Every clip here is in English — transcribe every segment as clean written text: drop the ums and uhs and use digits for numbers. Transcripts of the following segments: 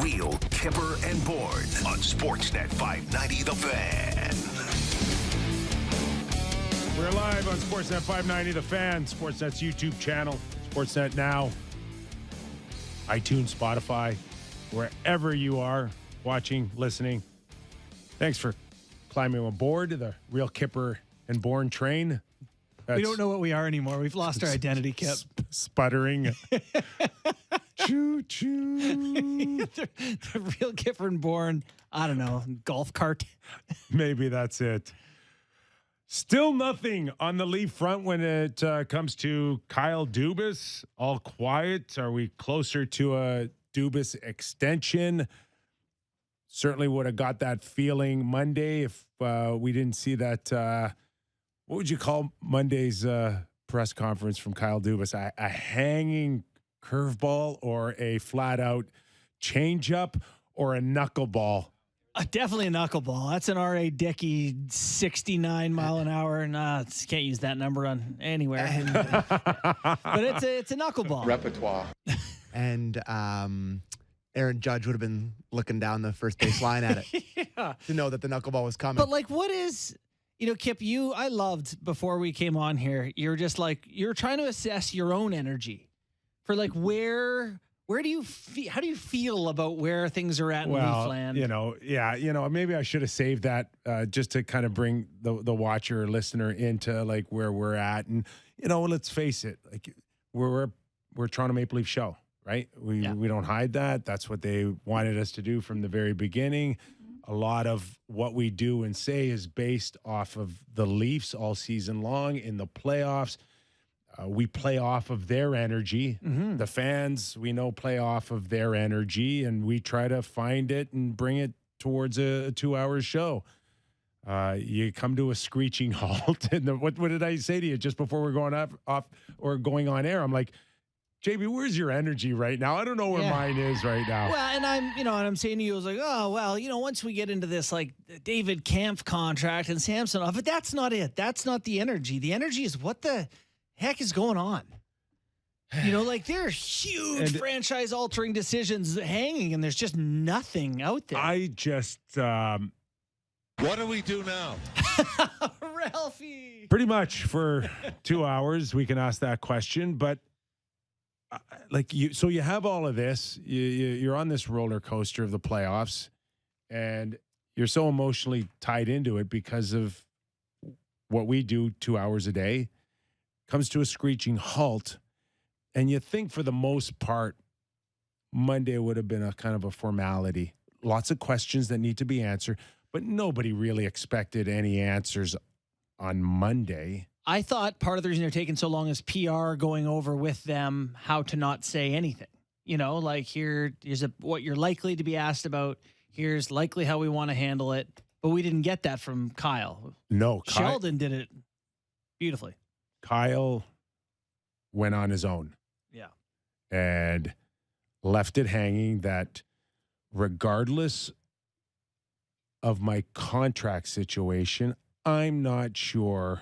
Real Kyper and Bourne on Sportsnet 590 The Fan. We're live on Sportsnet 590 The Fan, Sportsnet's YouTube channel, Sportsnet Now, iTunes, Spotify, wherever you are watching, listening. Thanks for climbing aboard the Real Kyper and Bourne train. We don't know what we are anymore. We've lost our identity, Kip. Sputtering. Choo choo. the Real Kyper and Bourne, I don't know, golf cart. Maybe that's it. Still nothing on the Leaf front when it comes to Kyle Dubas. All quiet. Are we closer to a Dubas extension? Certainly would have got that feeling Monday if we didn't see that. What would you call Monday's press conference from Kyle Dubas? A hanging curveball or a flat-out changeup or a knuckleball? Definitely a knuckleball. That's an R.A. Dickey 69 mile an hour. Nah, can't use that number on anywhere. But it's a knuckleball. Repertoire. And Aaron Judge would have been looking down the first base line at it to know that the knuckleball was coming. But like, what is... You know, Kip, I loved before we came on here, you're just like, you're trying to assess your own energy for like, where do you feel, how do you feel about where things are at in Leafland? Maybe I should have saved that just to kind of bring the watcher or listener into like where we're at. And, let's face it, like we're Toronto Maple Leaf show, right? We don't hide that. That's what they wanted us to do from the very beginning. A lot of what we do and say is based off of the Leafs all season long in the playoffs. We play off of their energy. Mm-hmm. The fans, we know, play off of their energy, and we try to find it and bring it towards a 2-hour show. You come to a screeching halt. And what did I say to you just before we're going off or going on air? I'm like, JB, where's your energy right now? I don't know where mine is right now. Well, and I'm saying to you, I was like, oh, well, once we get into this, like David Kampf contract and Samsonov, but that's not it. That's not the energy. The energy is what the heck is going on. Like there are huge franchise-altering decisions hanging, and there's just nothing out there. I just... What do we do now? Ralphie! Pretty much for 2 hours, we can ask that question, but so you have all of this. You're on this roller coaster of the playoffs, and you're so emotionally tied into it because of what we do 2 hours a day. Comes to a screeching halt, and you think for the most part, Monday would have been a kind of a formality. Lots of questions that need to be answered, but nobody really expected any answers on Monday. I thought part of the reason they're taking so long is PR going over with them how to not say anything. Like here's what you're likely to be asked about. Here's likely how we want to handle it. But we didn't get that from Kyle. No. Sheldon did it beautifully. Kyle went on his own. Yeah. And left it hanging that regardless of my contract situation, I'm not sure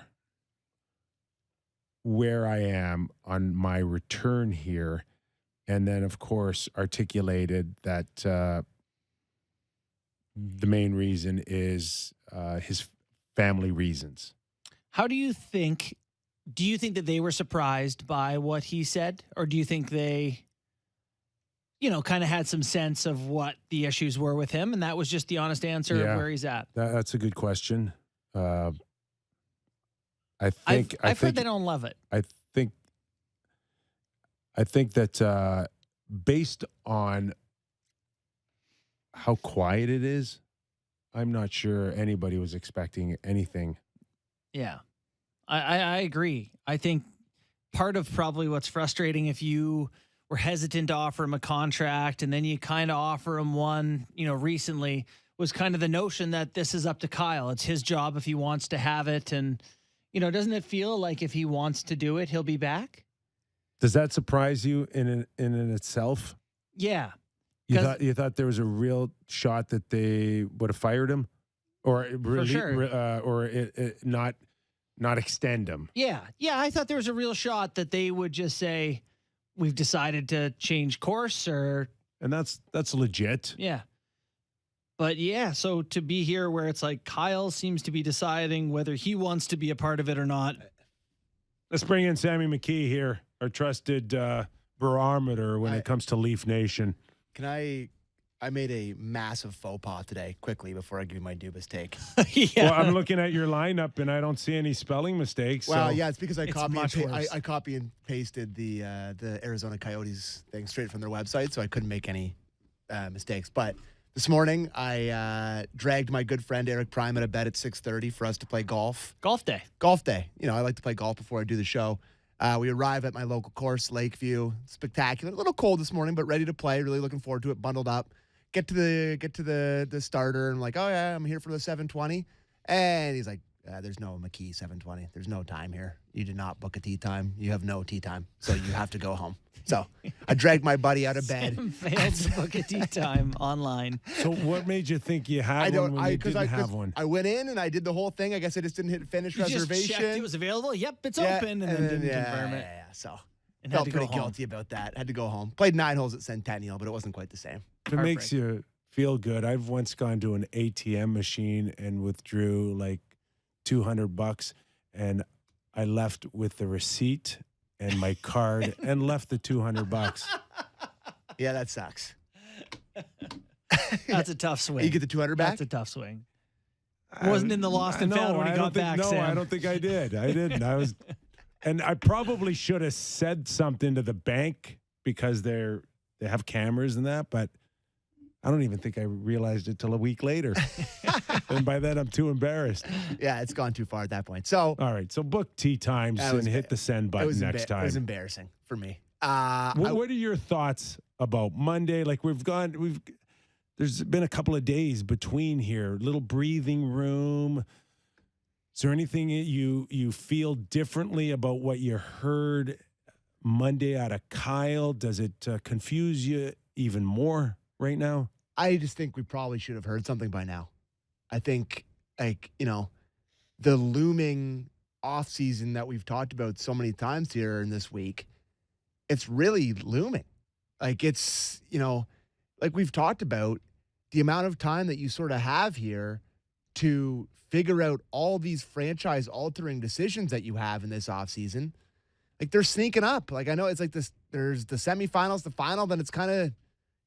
where I am on my return here. And then, of course, articulated that the main reason is his family reasons. Do you think that they were surprised by what he said? Or do you think they, kind of had some sense of what the issues were with him, and that was just the honest answer of where he's at? That's a good question. I've heard they don't love it. I think that based on how quiet it is, I'm not sure anybody was expecting anything. Yeah, I agree. I think part of probably what's frustrating if you were hesitant to offer him a contract and then you kind of offer him one, recently, was kind of the notion that this is up to Kyle. It's his job if he wants to have it. And, doesn't it feel like if he wants to do it, he'll be back? Does that surprise you in itself? Yeah. You thought there was a real shot that they would have fired him, or really, or not extend him? Yeah, I thought there was a real shot that they would just say, "We've decided to change course," or And that's legit. Yeah. But yeah, so to be here where it's like Kyle seems to be deciding whether he wants to be a part of it or not. Let's bring in Sammy McKee here, our trusted barometer when it comes to Leaf Nation. Can I made a massive faux pas today, quickly, before I give you my Dubas take. Yeah. Well, I'm looking at your lineup, and I don't see any spelling mistakes. Well, so. yeah, it's because I It's copy much worse. I copy and pasted the Arizona Coyotes thing straight from their website, so I couldn't make any mistakes. But this morning, I dragged my good friend Eric Prime out of bed at 6:30 for us to play golf. Golf day. Golf day. You know, I like to play golf before I do the show. We arrive at my local course, Lakeview. Spectacular. A little cold this morning, but ready to play. Really looking forward to it. Bundled up. Get to the starter, and I'm like, oh yeah, I'm here for the 7:20. And he's like, there's no McKee 7:20. There's no time here. You did not book a tee time. You have no tee time, so you have to go home. So I dragged my buddy out of bed. Sam failed to book a tee time online. So what made you think you had one when you didn't have one? I went in and I did the whole thing. I guess I just didn't hit finish You reservation. just checked it was available. Yep, it's open, and then didn't confirm it. Yeah. So And felt had to pretty go home. guilty about that. Had to go home. Played 9 holes at Centennial, but it wasn't quite the same. If it makes you feel good, I've once gone to an ATM machine and withdrew like $200, and I left with the receipt and my card and left the $200. Yeah, that sucks. That's a tough swing. You get the 200 back? That's a tough swing. Wasn't in the lost and found when he got back, No, Sam. I don't think I did. I didn't. And I probably should have said something to the bank because they have cameras and that, but I don't even think I realized it till a week later. And by then I'm too embarrassed. Yeah, it's gone too far at that point. So, all right, so book tee times and hit the send button next time. It was embarrassing for me. What are your thoughts about Monday? Like there's been a couple of days between here, little breathing room. Is there anything you feel differently about what you heard Monday out of Kyle? Does it confuse you even more right now? I just think we probably should have heard something by now. I think, the looming offseason that we've talked about so many times here in this week, it's really looming. Like it's, like we've talked about, the amount of time that you sort of have here to figure out all these franchise-altering decisions that you have in this offseason. Like they're sneaking up. Like I know it's like this. There's the semifinals, the final. Then it's kind of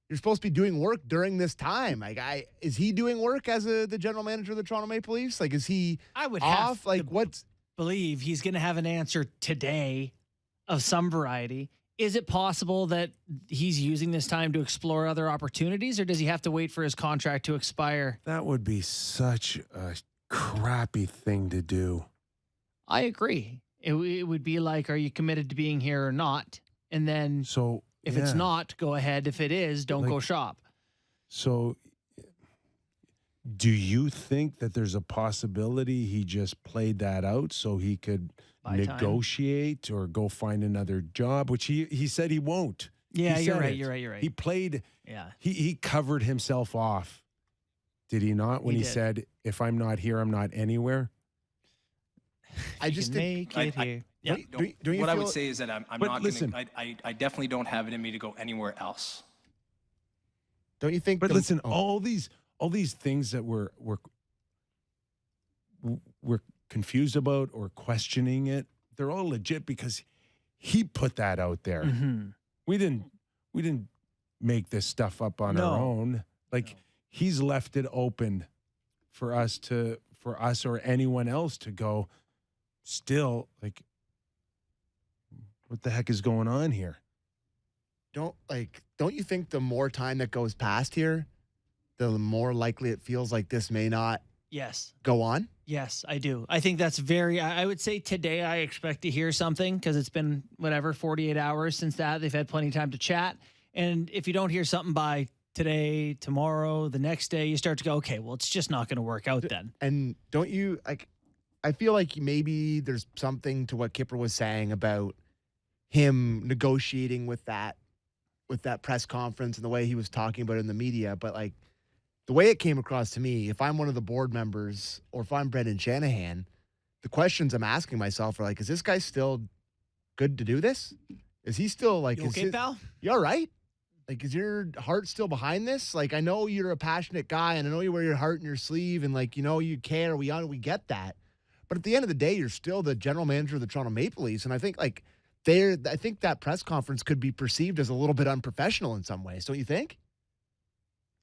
you're supposed to be doing work during this time. Like is he doing work as the general manager of the Toronto Maple Leafs? Like is he? I would off? have Like to what's? believe he's going to have an answer today of some variety. Is it possible that he's using this time to explore other opportunities, or does he have to wait for his contract to expire? That would be such a crappy thing to do. I agree. It would be like, are you committed to being here or not? And then So if it's not, go ahead. If it is, don't go Like- shop. So do you think that there's a possibility he just played that out so he could Buy time. negotiate or go find another job, which he said he won't. Yeah, He you're said right. it. You're right. You're right. He played, Yeah. he covered himself off. Did he not when He he did. said, if I'm not here, I'm not anywhere? I just think. make it here. Yeah. Don't you What I feel- would say is that I'm But not listen. going to, I definitely don't have it in me to go anywhere else. Don't you think? But listen, oh, all these things that we're confused about or questioning it, they're all legit because he put that out there. Mm-hmm. We didn't make this stuff up on our No. own. Like he's left it open for us or anyone else to go still like what the heck is going on here? don't you think the more time that goes past here, the more likely it feels like this may not Yes. go on? Yes, I do. I think that's I would say today I expect to hear something because it's been 48 hours since that. They've had plenty of time to chat. And if you don't hear something by today, tomorrow, the next day, you start to go, okay, well, it's just not going to work out then. And don't you I feel like maybe there's something to what Kyper was saying about him negotiating with that press conference and the way he was talking about it in the media. But like the way it came across to me, if I'm one of the board members or if I'm Brendan Shanahan, the questions I'm asking myself are like, is this guy still good to do this? Is he still like, You okay, pal? You all right? Like, is your heart still behind this? Like, I know you're a passionate guy, and I know you wear your heart in your sleeve, and like, you care. We get that. But at the end of the day, you're still the general manager of the Toronto Maple Leafs, and I think I think that press conference could be perceived as a little bit unprofessional in some ways. Don't you think?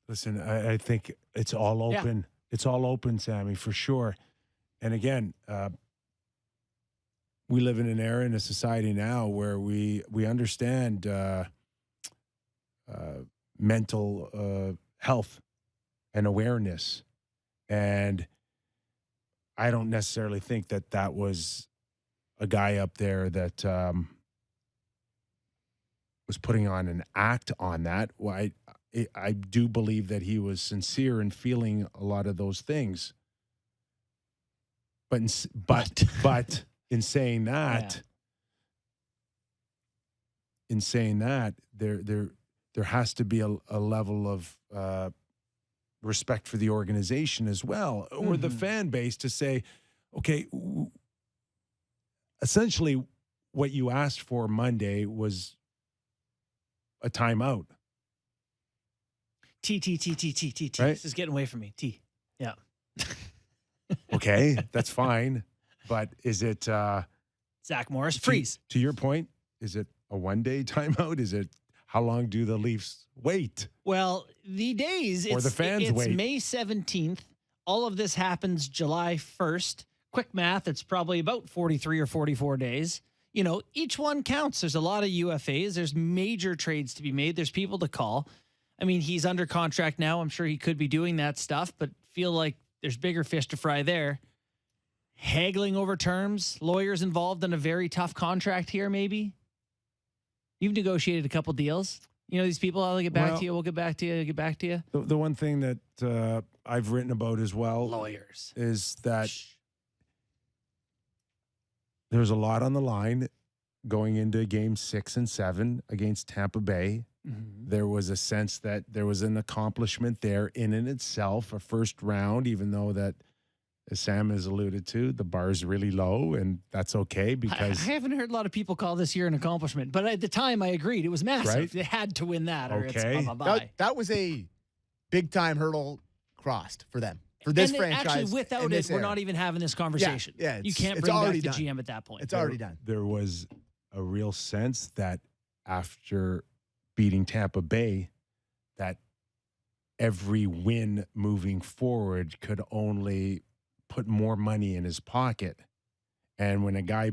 Listen, I think it's all open. Yeah. It's all open, Sammy, for sure. And again, we live in an era in a society now where we understand mental health and awareness. And I don't necessarily think that was a guy up there that was putting on an act on that. Well, I do believe that he was sincere in feeling a lot of those things. But in saying that, there has to be a level of respect for the organization as well, or the fan base, to say, okay, essentially what you asked for Monday was a timeout. T. Right? This is getting away from me. T. Yeah. Okay, that's fine. But is it Zach Morris, freeze? To your point, is it a one-day timeout? Is it how long do the Leafs wait? Well, the days or the fans wait. It's May 17th. All of this happens July 1st. Quick math, it's probably about 43 or 44 days. Each one counts. There's a lot of UFAs. There's major trades to be made. There's people to call. I mean, he's under contract now. I'm sure he could be doing that stuff, but feel like there's bigger fish to fry there. Haggling over terms, lawyers involved in a very tough contract here, maybe. You've negotiated a couple deals. These people, I'll get back to you. We'll get back to you. Get back to you. The one thing that I've written about as well, lawyers, is that there's a lot on the line going into game 6 and 7 against Tampa Bay. Mm-hmm. There was a sense that there was an accomplishment there in and itself, a first round, even though that, as Sam has alluded to, the bar's really low, and that's okay because I haven't heard a lot of people call this year an accomplishment, but at the time I agreed it was massive. Right? They had to win that, or it's bye-bye. That was a big-time hurdle crossed for them. For this franchise. Actually, without it, we're not even having this conversation. Yeah, you can't bring back the GM at that point. It's already done. There was a real sense that after beating Tampa Bay, that every win moving forward could only put more money in his pocket. And when a guy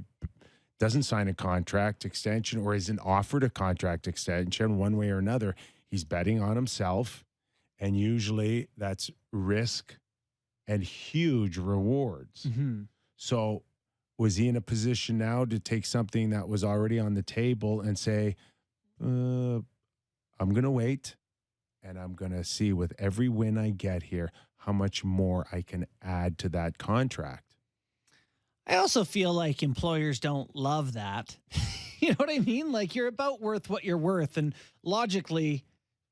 doesn't sign a contract extension or isn't offered a contract extension one way or another, he's betting on himself. And usually that's risk and huge rewards. Mm-hmm. So was he in a position now to take something that was already on the table and say, I'm going to wait, and I'm going to see with every win I get here how much more I can add to that contract? I also feel like employers don't love that. You know what I mean? Like, you're about worth what you're worth, and logically,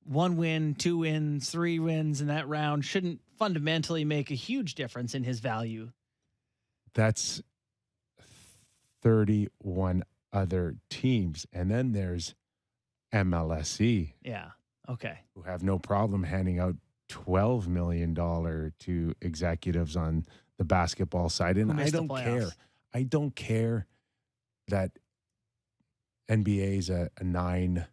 1 win, 2 wins, 3 wins in that round shouldn't fundamentally make a huge difference in his value. That's 31 other teams. And then there's MLSE. Yeah. Okay. Who have no problem handing out $12 million to executives on the basketball side. And I don't care. I don't care that NBA is a $9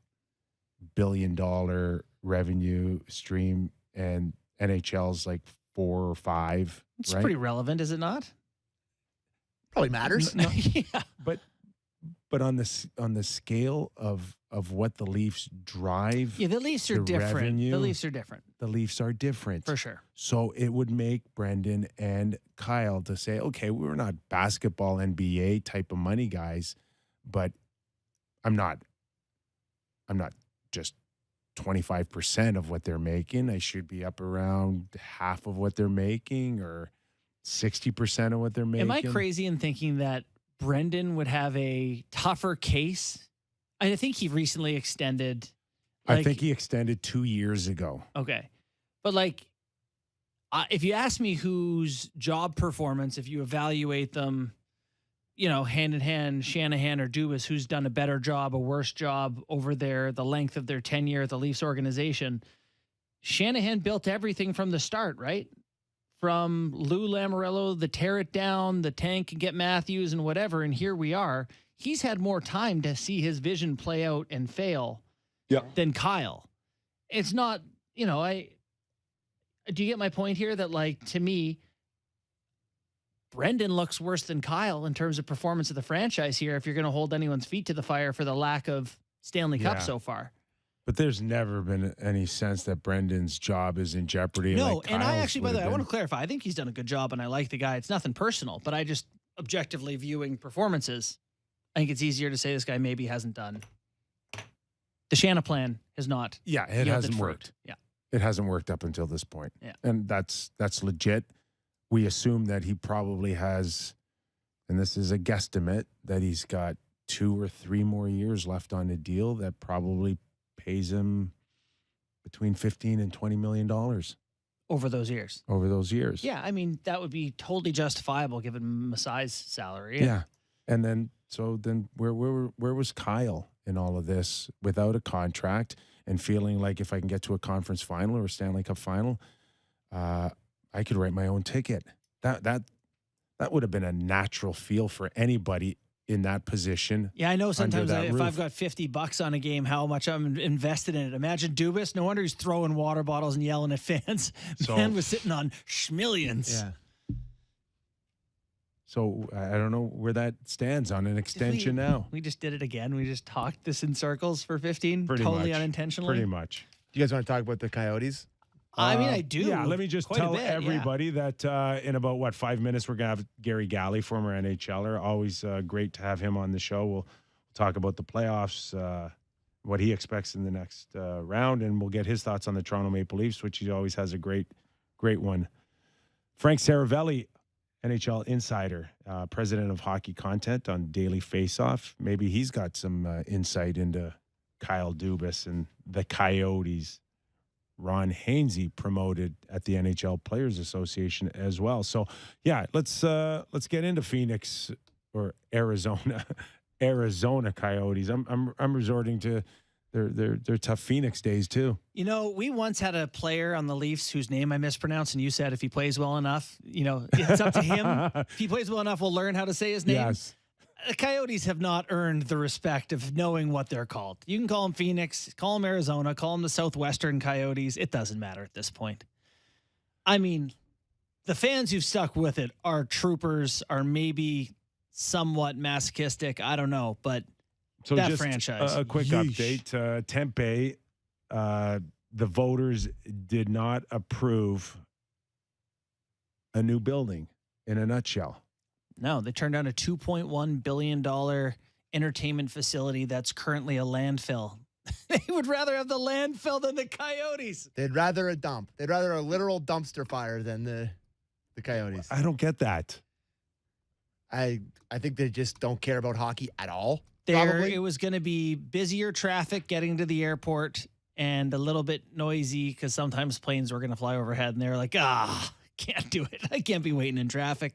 billion revenue stream and NHL's like 4 or 5. It's right? pretty relevant, is it not? Probably matters. No, yeah. But on the scale of what the Leafs drive, the Leafs are different. Revenue, the Leafs are different. The Leafs are different for sure. So it would make Brendan and Kyle to say, okay, we're not basketball NBA type of money guys, but I'm not just 25% of what they're making. I should be up around half of what they're making, or 60% of what they're making. Am I crazy in thinking that Brendan would have a tougher case? I think he recently extended. I think he extended 2 years ago. Okay. But if you ask me whose job performance, if you evaluate them hand in hand, Shanahan or Dubas, who's done a better job, a worse job over the length of their tenure at the Leafs organization. Shanahan built everything from the start, right? From Lou Lamoriello, the tear it down, the tank and get Matthews and whatever. And here we are. He's had more time to see his vision play out and fail than Kyle. It's not, do you get my point here that, like, to me, Brendan looks worse than Kyle in terms of performance of the franchise here if you're going to hold anyone's feet to the fire for the lack of Stanley Cup so far. But there's never been any sense that Brendan's job is in jeopardy. No, like and I Kyle's actually, by the way, I been. want to clarify. I think he's done a good job, and I like the guy. It's nothing personal, but I just objectively viewing performances, I think it's easier to say this guy maybe hasn't done. The Shanna plan has not. Yeah, it hasn't fruit. worked. Yeah, it hasn't worked up until this point. Yeah, and that's legit. We assume that he probably has, and this is a guesstimate, that he's got 2 or 3 more years left on a deal that probably pays him between $15 and $20 million over those years. Yeah, I mean, that would be totally justifiable given Masai's salary. Yeah. And then where was Kyle in all of this without a contract and feeling like if I can get to a conference final or a Stanley Cup final, I could write my own ticket. That would have been a natural feel for anybody in that position. Yeah, I know sometimes if roof. I've got $50 on a game, how much I'm invested in it. Imagine Dubas. No wonder he's throwing water bottles and yelling at fans. Man was sitting on schmillions. Yeah. So I don't know where that stands on an extension now. We just did it again. We just talked this in circles for 15, Pretty totally much. unintentionally. Pretty much. Do you guys want to talk about the Coyotes? I mean, I do. Yeah, let me just quite a tell bit, everybody that in about, 5 minutes, we're going to have Gary Galley, former NHLer. Always great to have him on the show. We'll talk about the playoffs, what he expects in the next round, and we'll get his thoughts on the Toronto Maple Leafs, which he always has a great one. Frank Seravalli, NHL insider, president of hockey content on Daily Faceoff. Maybe he's got some insight into Kyle Dubas and the Coyotes. Ron Hainsey promoted at the NHL Players Association as well. So, yeah, let's get into Phoenix or Arizona Coyotes. I'm resorting to their tough Phoenix days too. We once had a player on the Leafs whose name I mispronounced, and you said if he plays well enough, it's up to him. If he plays well enough, we'll learn how to say his name. Yes. The Coyotes have not earned the respect of knowing what they're called. You can call them Phoenix, call them Arizona, call them the Southwestern Coyotes. It doesn't matter at this point. I mean, the fans who've stuck with it are troopers, are maybe somewhat masochistic. I don't know, but so that just franchise. A quick update. Tempe, the voters did not approve a new building in a nutshell. No, they turned down a $2.1 billion entertainment facility that's currently a landfill. They would rather have the landfill than the Coyotes. They'd rather a dump. They'd rather a literal dumpster fire than the Coyotes. I don't get that. I think they just don't care about hockey at all. It was going to be busier traffic getting to the airport and a little bit noisy because sometimes planes were going to fly overhead, and they're like, can't do it. I can't be waiting in traffic.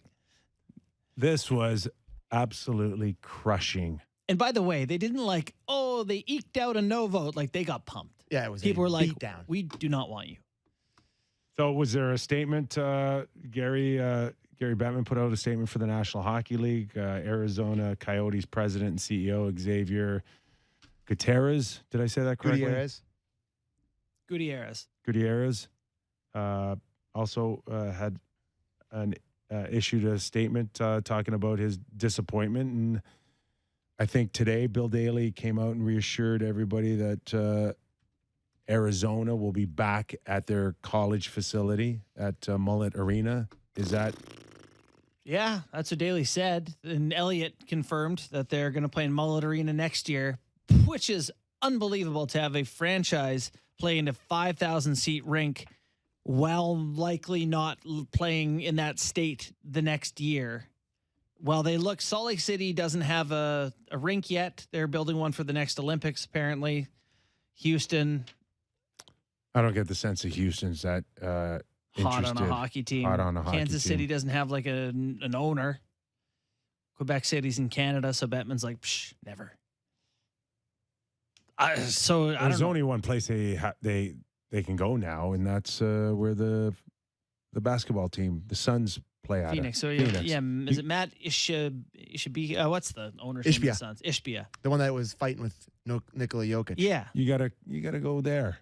This was absolutely crushing. And by the way, they didn't they eked out a no vote. Like, they got pumped. Yeah, it was people were like, down. We do not want you. So was there a statement, Gary Bettman put out a statement for the National Hockey League, Arizona Coyotes president and CEO Xavier Gutierrez. Did I say that correctly? Gutierrez. Also had issued a statement talking about his disappointment. And I think today Bill Daly came out and reassured everybody that Arizona will be back at their college facility at Mullet Arena. Is that? Yeah, that's what Daly said. And Elliott confirmed that they're going to play in Mullet Arena next year, which is unbelievable to have a franchise play in a 5,000-seat rink while likely not playing in that state the next year. Well, Salt Lake City doesn't have a rink yet. They're building one for the next Olympics, apparently. Houston. I don't get the sense that Houston's that hot on a hockey team. Hot on a hockey Kansas team. City doesn't have like an owner. Quebec City's in Canada, so Bettman's like, psh, never. I don't There's know. only one place they can go now, and that's where the basketball team, the Suns, play at. Phoenix. So Phoenix. yeah, is it Matt Ishbia? What's the owner's name of Ishbia. the Suns? Ishbia. The one that was fighting with Nikola Jokic. Yeah, You gotta go there.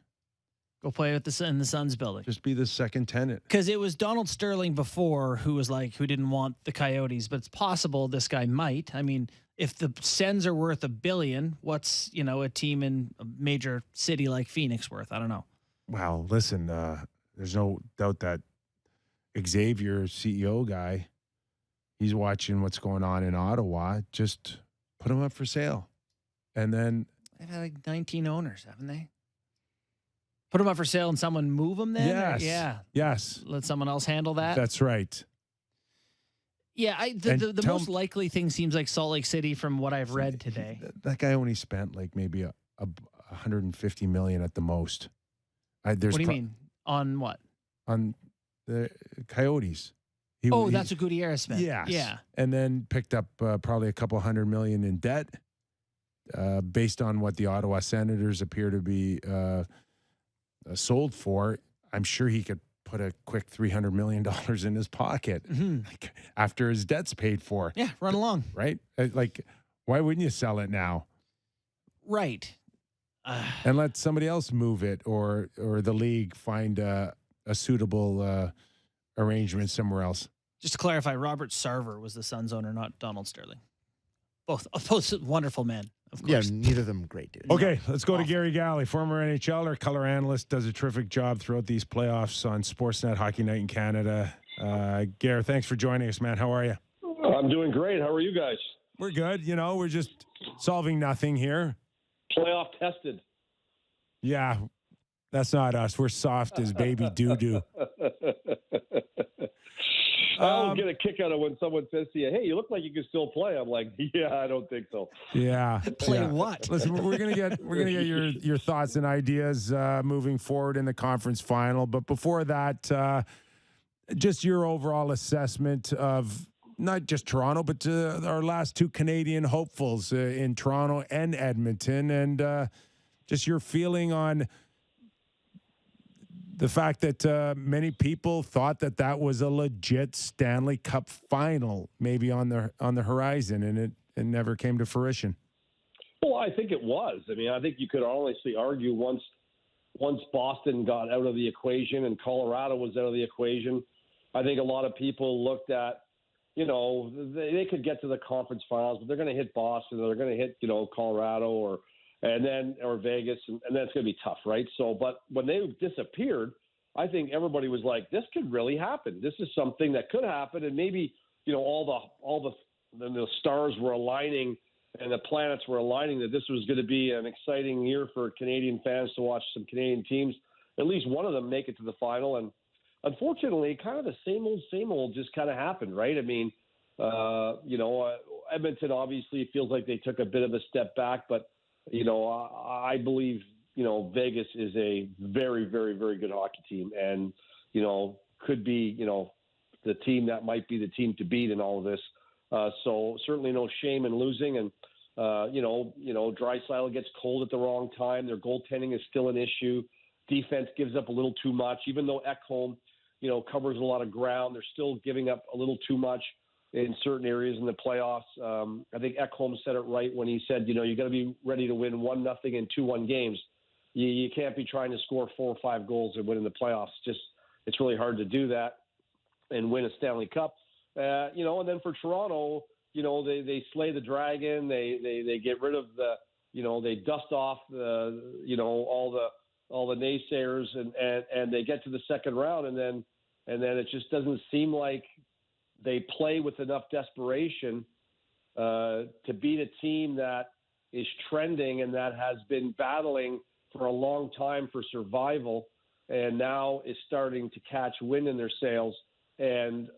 go play with in the Suns building. Just be the second tenant. Because it was Donald Sterling before who didn't want the Coyotes, but it's possible this guy might. I mean, if the Sens are worth $1 billion, what's a team in a major city like Phoenix worth? I don't know. Wow, listen, there's no doubt that Xavier, CEO guy, he's watching what's going on in Ottawa. Just put him up for sale, and then They've had like 19 owners, haven't they? Put them up for sale and someone move them then? yes, Yeah. yes, Let someone else handle that? that's right. Yeah, And the tell most likely thing seems like Salt Lake City from what I've read today. That guy only spent like maybe a $150 million at the most. There's What do you mean? On what? on the Coyotes? That's what Gutierrez spent. Yes. Yeah. And then picked up probably a couple $100 million in debt, based on what the Ottawa Senators appear to be sold for. I'm sure he could put a quick $300 million in his pocket after his debt's paid for. Yeah, run along. Right? Like, why wouldn't you sell it now Right. and let somebody else move it, or the league find a suitable arrangement somewhere else? Just to clarify, Robert Sarver was the Suns owner, not Donald Sterling. Both wonderful men, of Yeah, course. neither of them great dudes. Okay, let's go to Gary Galley, former NHLer, color analyst, does a terrific job throughout these playoffs on Sportsnet Hockey Night in Canada. Gary, thanks for joining us, man. How are you? I'm doing great. How are you guys? We're good. We're just solving nothing here. Playoff tested. Yeah, that's not us. We're soft as baby doo-doo. I always get a kick out of when someone says to you, "Hey, you look like you can still play." I'm like, "Yeah, I don't think so." Yeah. Play yeah. what? Listen, we're gonna get your thoughts and ideas moving forward in the conference final. But before that, just your overall assessment of not just Toronto, but our last two Canadian hopefuls in Toronto and Edmonton, and just your feeling on the fact that many people thought that was a legit Stanley Cup final, maybe on the horizon, and it never came to fruition. Well, I think it was. I mean, I think you could honestly argue once Boston got out of the equation and Colorado was out of the equation, I think a lot of people looked at, they could get to the conference finals, but they're going to hit Boston, or they're going to hit, Colorado or Vegas, and then it's going to be tough, right? So, but when they disappeared, I think everybody was like, this could really happen. This is something that could happen, and maybe, all the stars were aligning and the planets were aligning that this was going to be an exciting year for Canadian fans to watch some Canadian teams, at least one of them, make it to the final. And unfortunately, kind of the same old just kind of happened, right? I mean, Edmonton obviously feels like they took a bit of a step back, but I believe, Vegas is a very, very, very good hockey team, and, could be, the team that might be the team to beat in all of this. So certainly no shame in losing. And, Draisaitl gets cold at the wrong time. Their goaltending is still an issue. Defense gives up a little too much, even though Ekholm, covers a lot of ground. They're still giving up a little too much in certain areas in the playoffs. I think Ekholm said it right when he said, you got to be ready to win 1-0 and 2-1 games. You can't be trying to score 4 or 5 goals and win in the playoffs. It's really hard to do that and win a Stanley Cup. And then for Toronto, they slay the dragon. They get rid of they dust off all the naysayers and they get to the second round, and then it just doesn't seem like they play with enough desperation to beat a team that is trending and that has been battling for a long time for survival, and now is starting to catch wind in their sails. And,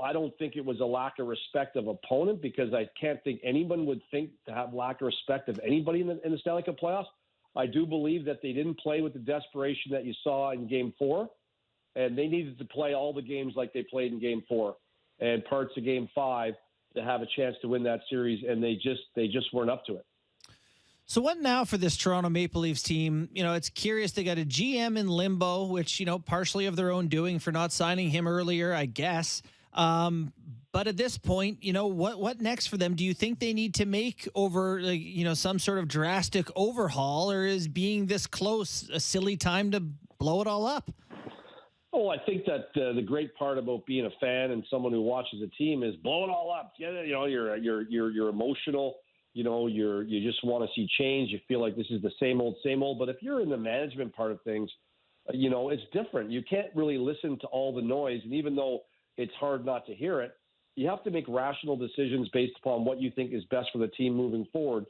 I don't think it was a lack of respect of opponent, because I can't think anyone would think to have lack of respect of anybody in the Stanley Cup playoffs. I do believe that they didn't play with the desperation that you saw in Game 4, and they needed to play all the games like they played in Game 4 and parts of Game 5. to have a chance to win that series, and they just weren't up to it. So what now for this Toronto Maple Leafs team? You know, it's curious. They got a GM in limbo, which, you know, partially of their own doing for not signing him earlier, I guess. But at this point, you know, what next for them? Do you think they need to make over, like, you know, some sort of drastic overhaul, or is being this close a silly time to blow it all up? Oh, I think that the great part about being a fan and someone who watches a team is blow it all up. Yeah, you know, you're emotional. You know, you just want to see change. You feel like this is the same old. But if you're in the management part of things, you know, it's different. You can't really listen to all the noise. And even though it's hard not to hear it, you have to make rational decisions based upon what you think is best for the team moving forward.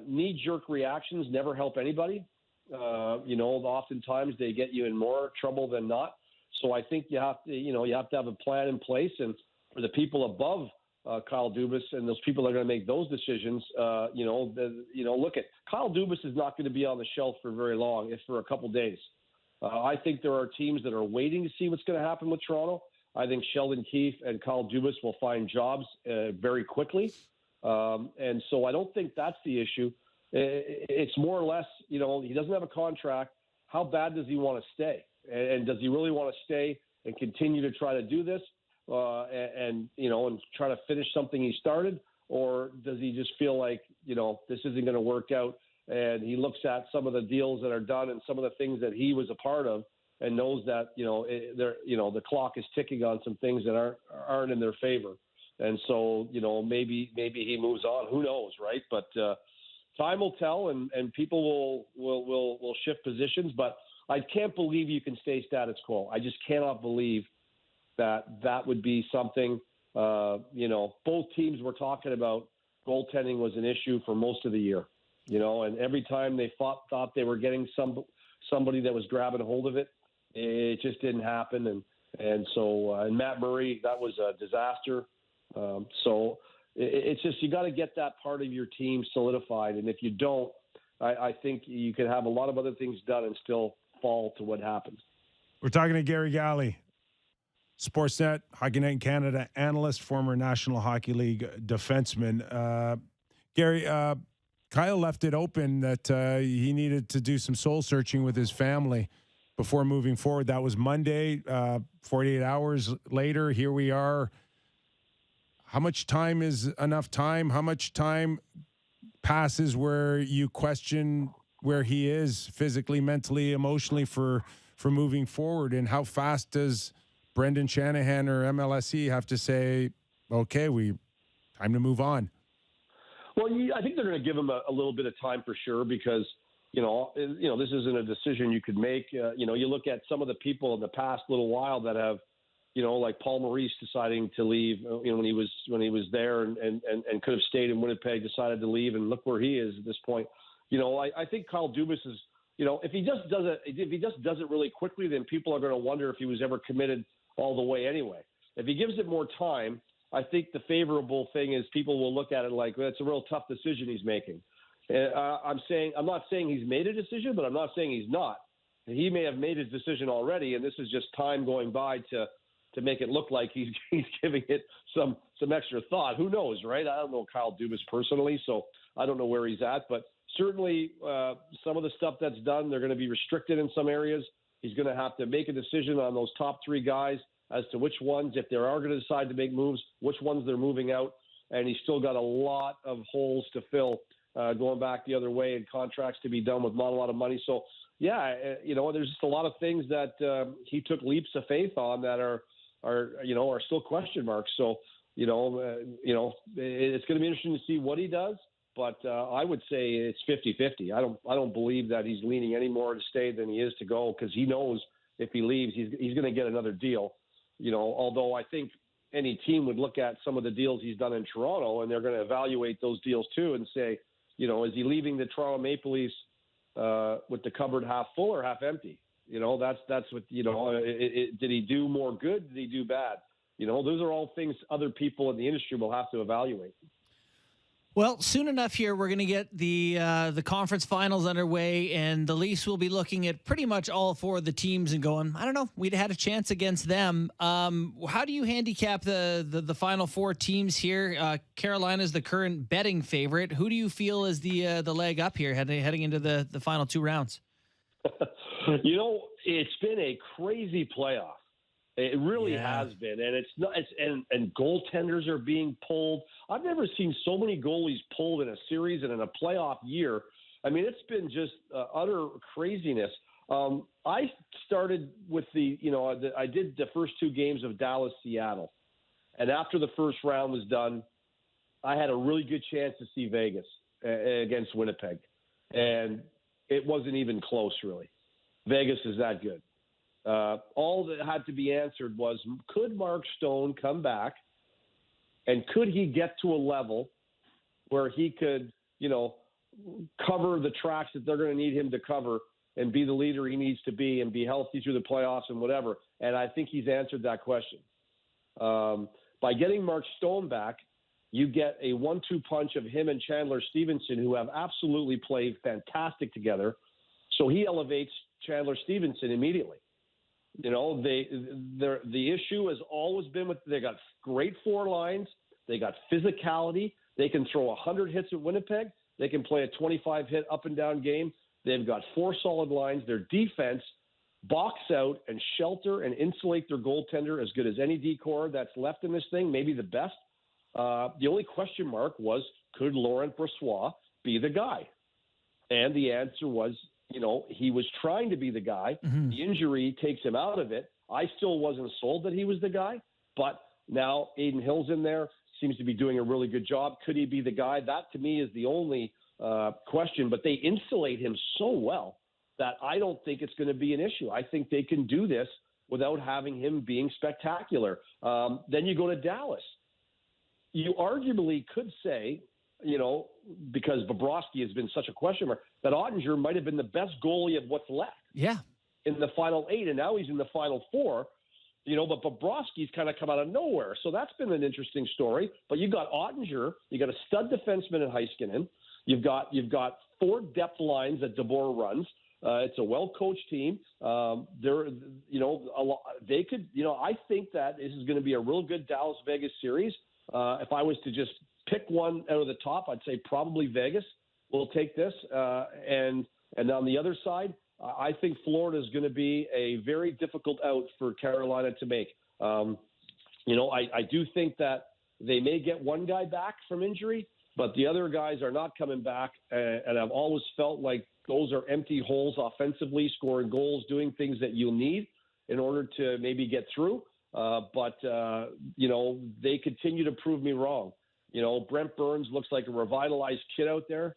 Knee-jerk reactions never help anybody. You know, oftentimes they get you in more trouble than not. So I think you have to have a plan in place. And for the people above Kyle Dubas and those people that are going to make those decisions, look at Kyle Dubas is not going to be on the shelf for very long, if for a couple days. I think there are teams that are waiting to see what's going to happen with Toronto. I think Sheldon Keefe and Kyle Dubas will find jobs very quickly. And so I don't think that's the issue. It's more or less, you know, he doesn't have a contract. How bad does he want to stay? And does he really want to stay and continue to try to do this? And try to finish something he started, or does he just feel like, you know, this isn't going to work out? And he looks at some of the deals that are done and some of the things that he was a part of, and knows that, the clock is ticking on some things that aren't in their favor. And so, you know, maybe he moves on. Who knows, right? But time will tell, and people will shift positions. But I can't believe you can stay status quo. I just cannot believe that would be something. Both teams were talking about goaltending was an issue for most of the year, you know, and every time they thought they were getting somebody that was grabbing a hold of it, it just didn't happen. And so Matt Murray, that was a disaster. So it's just, you got to get that part of your team solidified. And if you don't, I think you could have a lot of other things done and still fall to what happens. We're talking to Gary Galley, Sportsnet, Hockey Night in Canada analyst, former National Hockey League defenseman. Gary, Kyle left it open that he needed to do some soul searching with his family before moving forward. That was Monday. 48 hours later, here we are. How much time is enough time? How much time passes where you question where he is physically, mentally, emotionally for moving forward? And how fast does Brendan Shanahan or MLSE have to say, okay, time to move on? Well, I think they're going to give him a little bit of time for sure, because, you know, this isn't a decision you could make. You look at some of the people in the past little while that have, you know, like Paul Maurice deciding to leave, you know, when he was there and could have stayed in Winnipeg, decided to leave, and look where he is at this point. You know, I think Kyle Dubas is, you know, if he just does it really quickly, then people are going to wonder if he was ever committed all the way anyway. If he gives it more time, I think the favorable thing is people will look at it like, well, it's a real tough decision he's making. I'm not saying he's made a decision, but I'm not saying he's not. He may have made his decision already, and this is just time going by to make it look like he's giving it some extra thought. Who knows, right? I don't know Kyle Dubas personally, so I don't know where he's at. But certainly some of the stuff that's done, they're going to be restricted in some areas. He's going to have to make a decision on those top three guys as to which ones, if they are going to decide to make moves, which ones they're moving out. And he's still got a lot of holes to fill going back the other way, and contracts to be done with not a lot of money. So, yeah, there's just a lot of things that he took leaps of faith on that are still question marks. So, it's going to be interesting to see what he does. But I would say it's 50-50. I don't believe that he's leaning any more to stay than he is to go, because he knows if he leaves, he's going to get another deal. You know, although I think any team would look at some of the deals he's done in Toronto, and they're going to evaluate those deals too and say, you know, is he leaving the Toronto Maple Leafs with the cupboard half full or half empty? You know, that's what, you know, did he do more good? Did he do bad? You know, those are all things other people in the industry will have to evaluate. Well, soon enough here, we're going to get the conference finals underway, and the Leafs will be looking at pretty much all four of the teams and going, I don't know, we'd had a chance against them. How do you handicap the final four teams here? Carolina's the current betting favorite. Who do you feel is the leg up here heading into the final two rounds? It's been a crazy playoff. It really has been, and it's not. And goaltenders are being pulled. I've never seen so many goalies pulled in a series and in a playoff year. I mean, it's been just utter craziness. I started with I did the first two games of Dallas, Seattle, and after the first round was done, I had a really good chance to see Vegas against Winnipeg, and it wasn't even close, really. Vegas is that good. All that had to be answered was, could Mark Stone come back, and could he get to a level where he could, cover the tracks that they're going to need him to cover and be the leader he needs to be and be healthy through the playoffs and whatever. And I think he's answered that question. By getting Mark Stone back, you get a 1-2 punch of him and Chandler Stevenson, who have absolutely played fantastic together. So he elevates Chandler Stevenson immediately. The issue has always been they got great four lines. They got physicality. They can throw 100 hits at Winnipeg. They can play a 25 hit up and down game. They've got four solid lines. Their defense box out and shelter and insulate their goaltender as good as any decor that's left in this thing, maybe the best. The only question mark was, could Laurent Brossoit be the guy? And the answer was, he was trying to be the guy. Mm-hmm. The injury takes him out of it. I still wasn't sold that he was the guy, but now Aiden Hill's in there, seems to be doing a really good job. Could he be the guy? That, to me, is the only question, but they insulate him so well that I don't think it's going to be an issue. I think they can do this without having him being spectacular. Then you go to Dallas. You arguably could say, because Bobrovsky has been such a question mark, that Ottinger might have been the best goalie of what's left. Yeah. In the final 8, and now he's in the final 4, but Bobrovsky's kind of come out of nowhere. So that's been an interesting story. But you've got Ottinger, you got a stud defenseman in Heiskanen, you've got 4 depth lines that DeBoer runs. It's a well-coached team. They could, I think that this is going to be a real good Dallas-Vegas series. If I was to just pick one out of the top, I'd say probably Vegas will take this. And on the other side, I think Florida is going to be a very difficult out for Carolina to make. I do think that they may get one guy back from injury, but the other guys are not coming back. And I've always felt like those are empty holes offensively, scoring goals, doing things that you'll need in order to maybe get through. But they continue to prove me wrong. Brent Burns looks like a revitalized kid out there.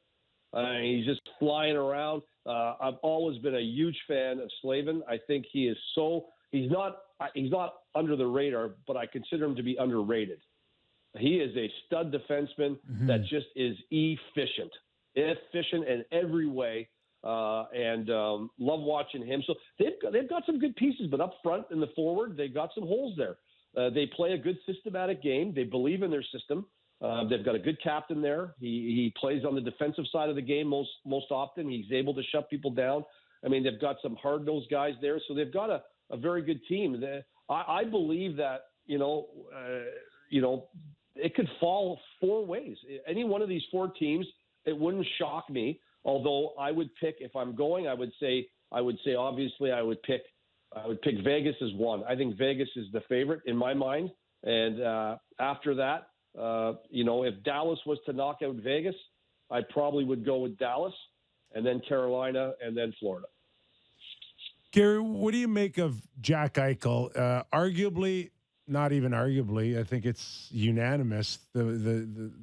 He's just flying around. I've always been a huge fan of Slavin. I think he's not under the radar, but I consider him to be underrated. He is a stud defenseman that just is efficient in every way. And love watching him. So they've got some good pieces, but up front in the forward, they've got some holes there. They play a good systematic game. They believe in their system. They've got a good captain there. He plays on the defensive side of the game most often. He's able to shut people down. I mean, they've got some hard-nosed guys there, so they've got a very good team. I believe that it could fall 4 ways. Any one of these 4 teams, it wouldn't shock me. Although I would pick, if I'm going, I would say obviously I would pick Vegas as one. I think Vegas is the favorite in my mind. And after that, if Dallas was to knock out Vegas, I probably would go with Dallas, and then Carolina, and then Florida. Gary, what do you make of Jack Eichel? Arguably, not even arguably, I think it's unanimous, the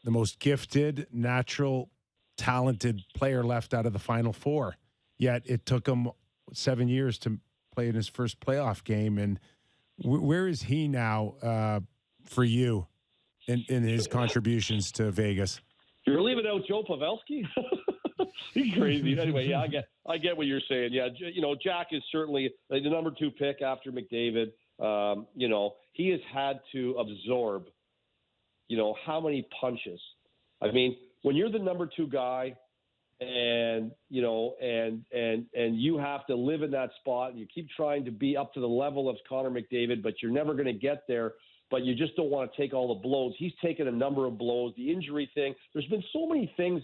most gifted, natural, talented player left out of the Final Four. Yet it took him 7 years to play in his first playoff game. And where is he now for you in his contributions to Vegas? You're leaving out Joe Pavelski? He's crazy. Anyway, yeah, I get what you're saying. Yeah, Jack is certainly the number 2 pick after McDavid. He has had to absorb, how many punches I mean, when you're the number 2 guy and, you know, and you have to live in that spot and you keep trying to be up to the level of Connor McDavid, but you're never going to get there, but you just don't want to take all the blows. He's taken a number of blows, the injury thing. There's been so many things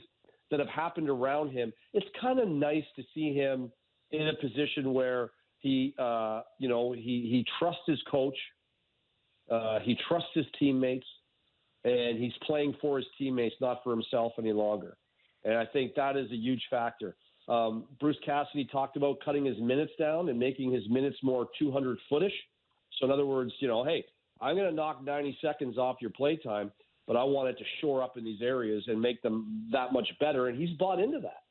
that have happened around him. It's kind of nice to see him in a position where he trusts his coach. He trusts his teammates, and he's playing for his teammates, not for himself any longer. And I think that is a huge factor. Bruce Cassidy talked about cutting his minutes down and making his minutes more 200-footish. So in other words, you know, hey, I'm going to knock 90 seconds off your play time, but I want it to shore up in these areas and make them that much better. And he's bought into that.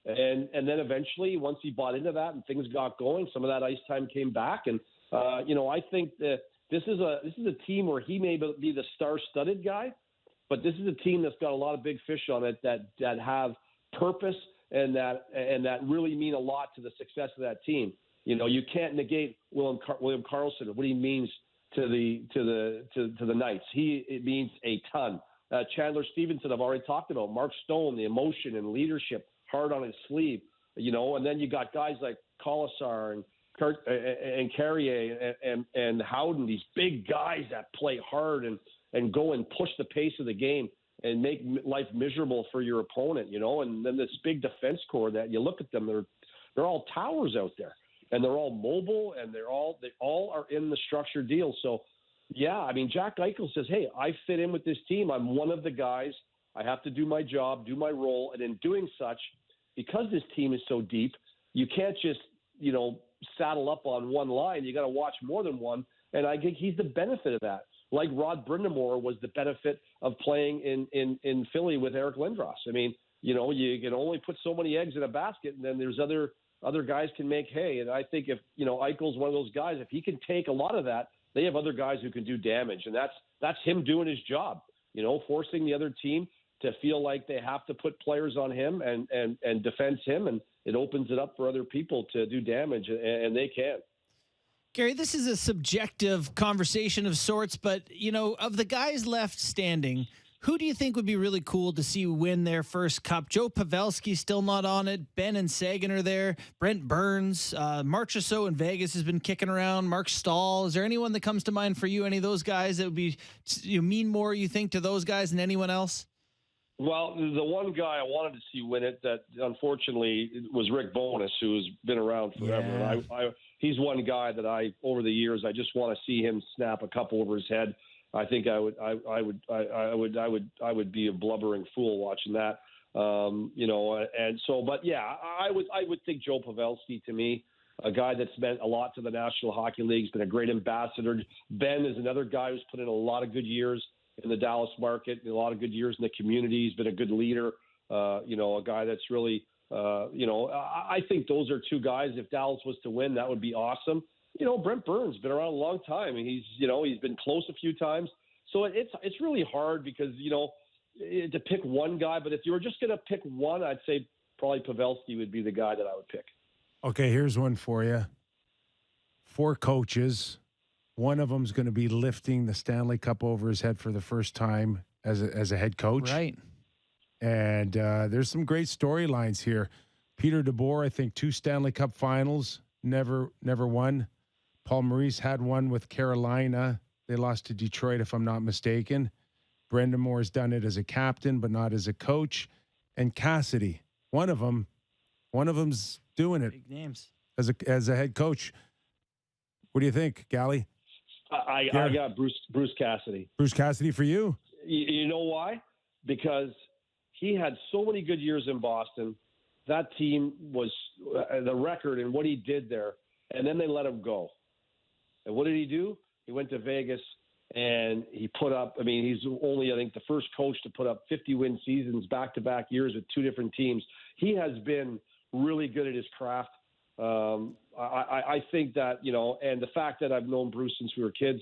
And then eventually, once he bought into that and things got going, some of that ice time came back. And, I think that this is a team where he may be the star-studded guy, but this is a team that's got a lot of big fish on it that have purpose and that really mean a lot to the success of that team. You know, you can't negate William Karlsson, what he means to the Knights. It means a ton. Chandler Stevenson, I've already talked about. Mark Stone, the emotion and leadership, hard on his sleeve. You know, and then you got guys like Colasar and Carrier and Howden, these big guys that play hard and go and push the pace of the game and make life miserable for your opponent, you know. And then this big defense core that you look at them, they're all towers out there, and they're all mobile, and they all are in the structured deal. So, yeah, I mean, Jack Eichel says, hey, I fit in with this team. I'm one of the guys. I have to do my job, do my role, and in doing such, because this team is so deep, you can't just, you know, saddle up on one line. You got to watch more than one, and I think he's the benefit of that. Like Rod Brind'Amour was the benefit of playing in Philly with Eric Lindros. I mean, you know, you can only put so many eggs in a basket, and then there's other guys can make hay. And I think if, you know, Eichel's one of those guys, if he can take a lot of that, they have other guys who can do damage, and that's him doing his job. You know, forcing the other team to feel like they have to put players on him and defense him, and it opens it up for other people to do damage, and they can. Gary, this is a subjective conversation of sorts, but, you know, of the guys left standing, who do you think would be really cool to see win their first cup? Joe Pavelski's still not on it. Ben and Sagan are there. Brent Burns, Marchessault in Vegas has been kicking around. Mark Stahl. Is there anyone that comes to mind for you? Any of those guys that would be, you mean more, you think, to those guys than anyone else? Well, the one guy I wanted to see win it that unfortunately was Rick Bowness, who's been around forever. Yeah. He's one guy that over the years, I just want to see him snap a cup over his head. I think I would be a blubbering fool watching that. But yeah, I would think Joe Pavelski, to me, a guy that's meant a lot to the National Hockey League. He's been a great ambassador. Ben is another guy who's put in a lot of good years in the Dallas market, and a lot of good years in the community. He's been a good leader, a guy that's really, I think those are two guys. If Dallas was to win, that would be awesome. You know, Brent Burns been around a long time, and he's been close a few times. So it's really hard because, you know, to pick one guy, but if you were just going to pick one, I'd say probably Pavelski would be the guy that I would pick. Okay, here's one for you. 4 coaches. One of them's going to be lifting the Stanley Cup over his head for the first time as a head coach. Right. And there's some great storylines here. Peter DeBoer, I think 2 Stanley Cup finals, never won. Paul Maurice had one with Carolina. They lost to Detroit, if I'm not mistaken. Brendan Moore's done it as a captain, but not as a coach. And Cassidy, one of them's doing it. Big names. As a head coach. What do you think, Galley? I got Bruce Cassidy. Bruce Cassidy for you? You know why? Because he had so many good years in Boston. That team was the record and what he did there. And then they let him go. And what did he do? He went to Vegas and he put up, he's only, I think, the first coach to put up 50-win seasons back-to-back years with 2 different teams. He has been really good at his craft. I think that, you know, and the fact that I've known Bruce since we were kids,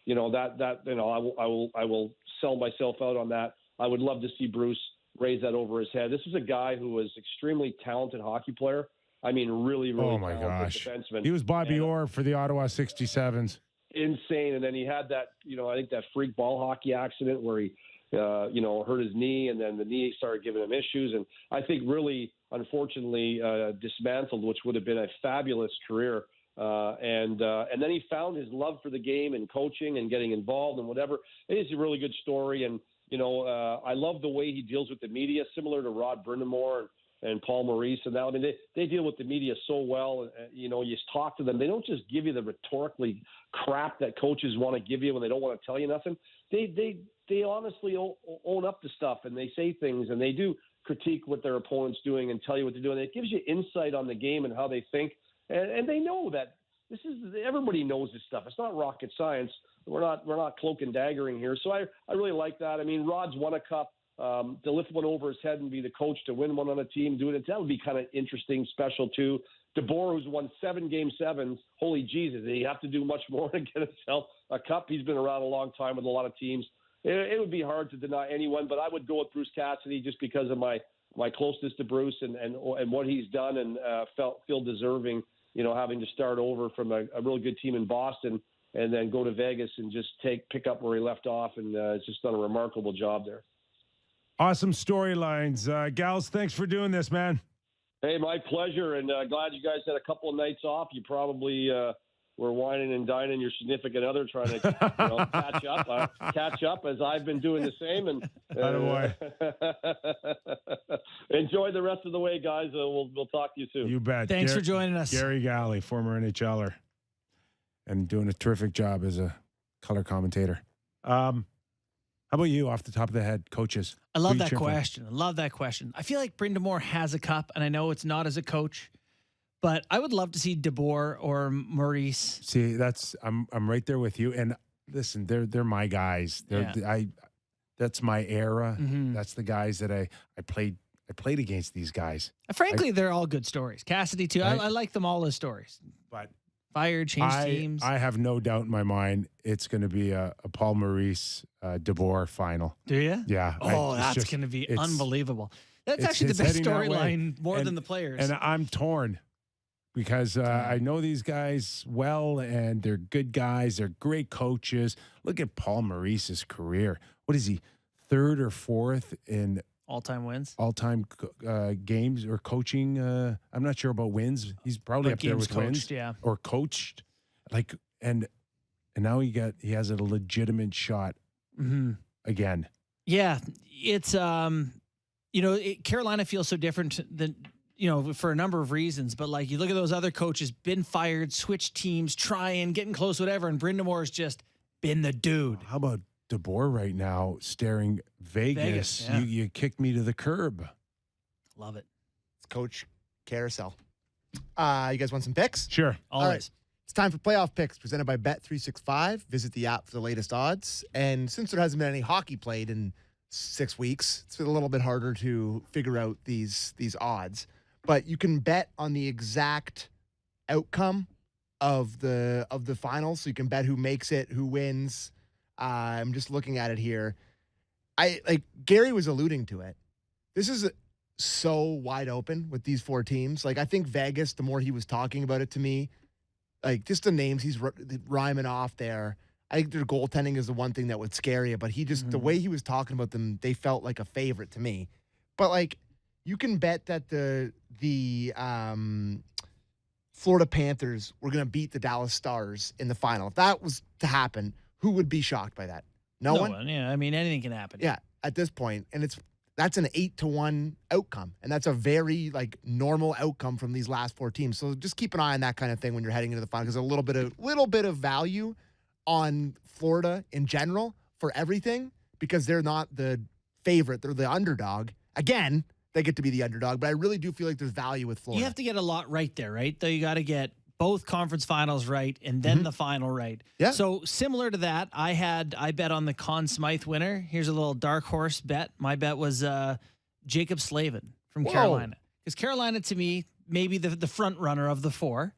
you know, I will sell myself out on that. I would love to see Bruce raise that over his head. This is a guy who was extremely talented hockey player. Really, really oh my talented gosh. defenseman. He was Bobby Orr for the Ottawa 67s. Insane. And then he had that, you know, I think that freak ball hockey accident where he hurt his knee, and then the knee started giving him issues. And I think really, unfortunately, dismantled, which would have been a fabulous career. And then he found his love for the game and coaching and getting involved and whatever. It is a really good story. And, I love the way he deals with the media, similar to Rod Brindamore and Paul Maurice. And now, I mean, they deal with the media so well. You just talk to them. They don't just give you the rhetorically crap that coaches want to give you when they don't want to tell you nothing. They honestly own up to stuff, and they say things, and they do critique what their opponent's doing and tell you what they're doing. It gives you insight on the game and how they think. And they know that everybody knows this stuff. It's not rocket science. We're not cloak and daggering here. So I really like that. I mean, Rod's won a cup. To lift one over his head and be the coach to win one on a team, doing it, that would be kind of interesting, special too. DeBoer, who's won 7 Game 7s, holy Jesus, did he have to do much more to get himself a cup? He's been around a long time with a lot of teams. It would be hard to deny anyone, but I would go with Bruce Cassidy just because of my closeness to Bruce and what he's done, and feel deserving, having to start over from a really good team in Boston and then go to Vegas and just pick up where he left off, and it's just done a remarkable job there. Awesome storylines. Gals, thanks for doing this, man. Hey, my pleasure, and glad you guys had a couple of nights off. You probably were whining and dining your significant other, trying to catch up as I've been doing the same. And enjoy the rest of the way, guys. We'll talk to you soon. You bet. Thanks for joining us. Gary Galley, former NHLer, and doing a terrific job as a color commentator. How about you, off the top of the head, coaches? I love that question. I feel like Brindamore has a cup, and I know it's not as a coach, but I would love to see DeBoer or Maurice. See, I'm right there with you. And listen, they're my guys. That's my era. Mm-hmm. That's the guys that I played against these guys. Frankly, they're all good stories. Cassidy too. I like them all as stories. But fired, changed teams. I have no doubt in my mind it's going to be a Paul Maurice DeBoer final. Do you? Yeah. Oh, that's going to be unbelievable. That's actually the best storyline more than the players. And I'm torn because I know these guys well, and they're good guys. They're great coaches. Look at Paul Maurice's career. What is he, 3rd or 4th in all-time wins? All-time games or coaching. I'm not sure about wins. He's probably up there with wins. Yeah. Or coached. And now he has a legitimate shot again. Yeah. It's, Carolina feels so different than, for a number of reasons. But, you look at those other coaches, been fired, switched teams, trying, getting close, whatever. And Brindamore's just been the dude. How about DeBoer right now staring Vegas? Yeah. You kicked me to the curb. Love it. It's Coach Carousel. You guys want some picks? Sure. Always. All right. It's time for playoff picks presented by Bet365. Visit the app for the latest odds. And since there hasn't been any hockey played in 6 weeks, it's a little bit harder to figure out these odds. But you can bet on the exact outcome of the finals. So you can bet who makes it, who wins. I'm just looking at it here. Gary was alluding to it. This is so wide open with these 4 teams. I think Vegas, the more he was talking about it to me, just the names he's rhyming off there. I think their goaltending is the one thing that would scare you, but he just, the way he was talking about them, they felt like a favorite to me. But you can bet that the Florida Panthers were going to beat the Dallas Stars in the final. If that was to happen, who would be shocked by that? No one? Yeah, I mean, anything can happen. Yeah, at this point. And that's an 8-1 outcome. And that's a very normal outcome from these last 4 teams. So just keep an eye on that kind of thing when you're heading into the final, because a little bit of value on Florida in general for everything, because they're not the favorite. They're the underdog. Again, they get to be the underdog, but I really do feel like there's value with Florida. You have to get a lot right there, right? Though you got to get both conference finals right and then the final right. Yeah. So similar to that, I bet on the Conn Smythe winner. Here's a little dark horse bet. My bet was Jacob Slavin from Carolina. Because Carolina, to me, maybe the front runner of the 4.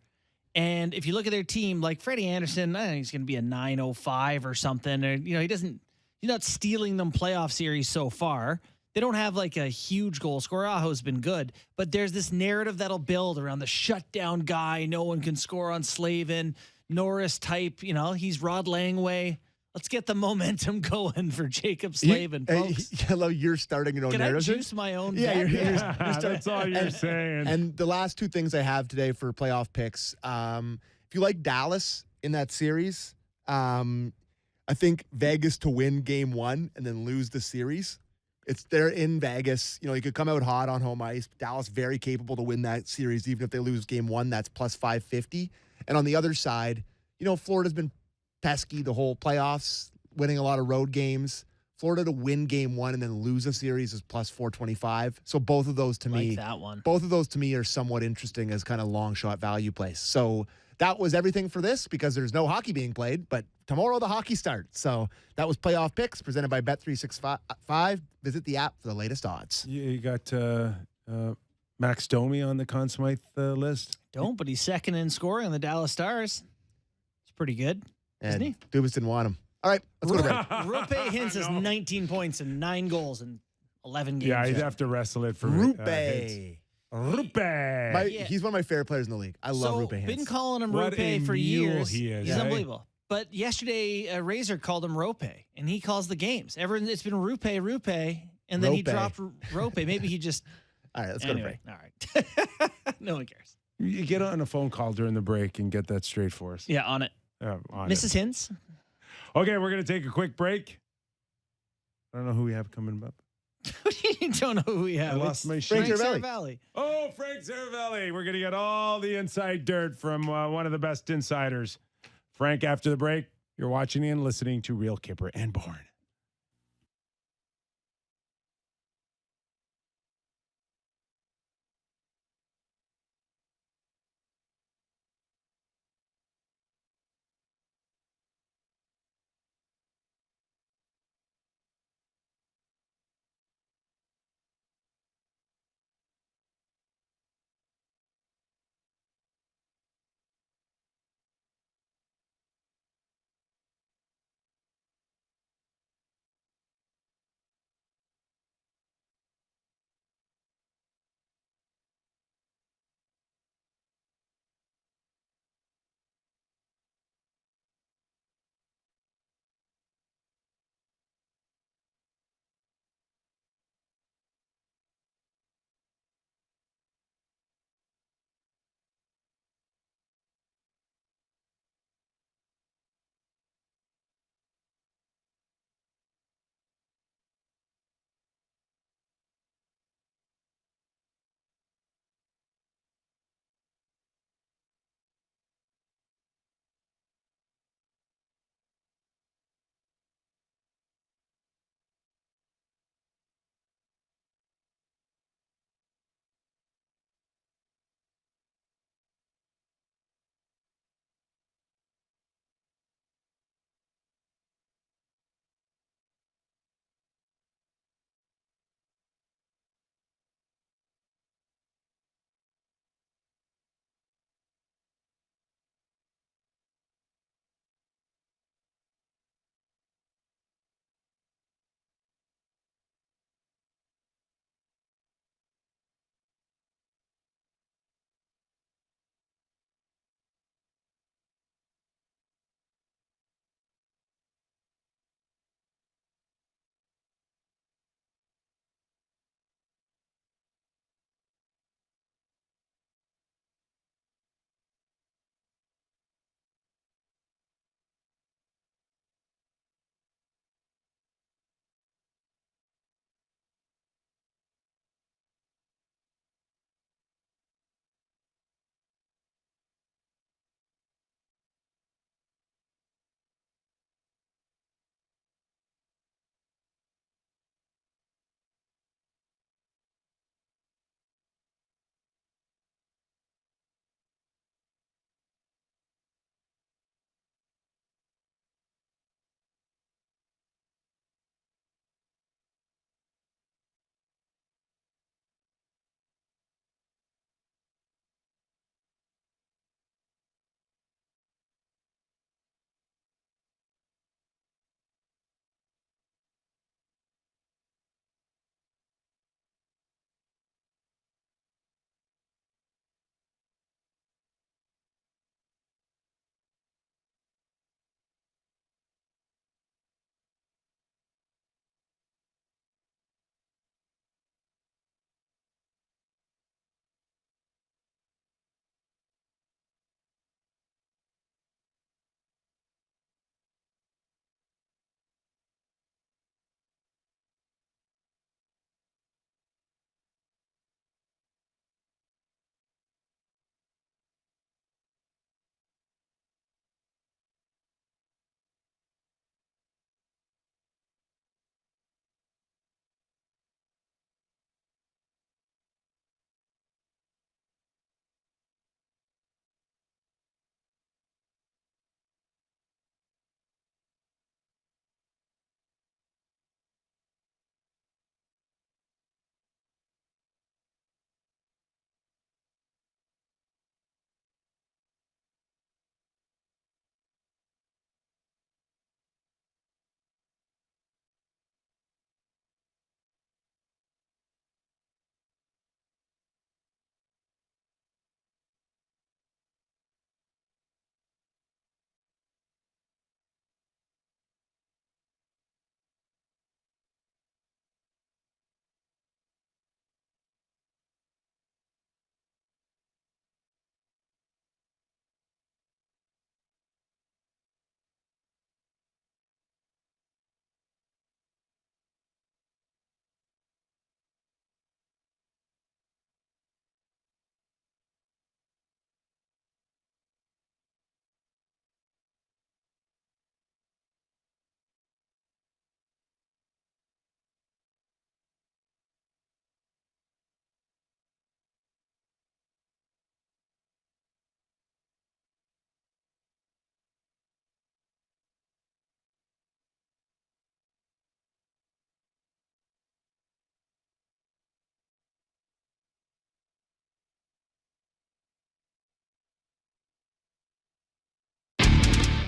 And if you look at their team, Freddie Anderson, I think he's going to be a 905 or something. Or, he's not stealing them playoff series so far. They don't have a huge goal scorer. Aho's been good, but there's this narrative that'll build around the shutdown guy. No one can score on Slavin, Norris type. He's Rod Langway. Let's get the momentum going for Jacob Slavin, folks. Hello, you're starting your own Can I narrative. juice my own Yeah, bet? you're That's all you're saying. And the last two things I have today for playoff picks. If you like Dallas in that series, I think Vegas to win game 1 and then lose the series. They're in Vegas. You know, you could come out hot on home ice. Dallas very capable to win that series, even if they lose game 1. That's plus 550. And on the other side, you know, Florida's been pesky the whole playoffs, winning a lot of road games. Florida to win game 1 and then lose a series is plus 425. So both of those to me, that one. both of those to me are somewhat interesting as kind of long shot value plays. So that was everything for this because there's no hockey being played, but tomorrow the hockey starts. So that was playoff picks presented by Bet365. Visit the app for the latest odds. You got Max Domi on the Conn Smythe list? Don't, but he's second in scoring on the Dallas Stars. It's pretty good, isn't he? Dubas didn't want him. All right, let's go to break. Roope Hintz has 19 points and 9 goals in 11 games. Yeah, he'd have to wrestle it for Roope. Roope. He's one of my favorite players in the league. I love Roope Hintz. Been calling him What a Roope for mule years. he is, He's eh? unbelievable. But yesterday, Razor called him Rope, and he calls the games. It's been Roope, and then he Rope. dropped Rope. Maybe he just. All right, let's Anyway, go to all right. No one cares. You get on a phone call during the break and get that straight for us. Yeah, on it. On Mrs. Hintz. it. Okay, we're going to take a quick break. I don't know who we have coming up. You don't know who we have. I lost It's my Frank sheet. Seravalli. Oh, Frank Seravalli. We're going to get all the inside dirt from one of the best insiders. Frank, after the break, you're watching and listening to Real Kyper and Bourne.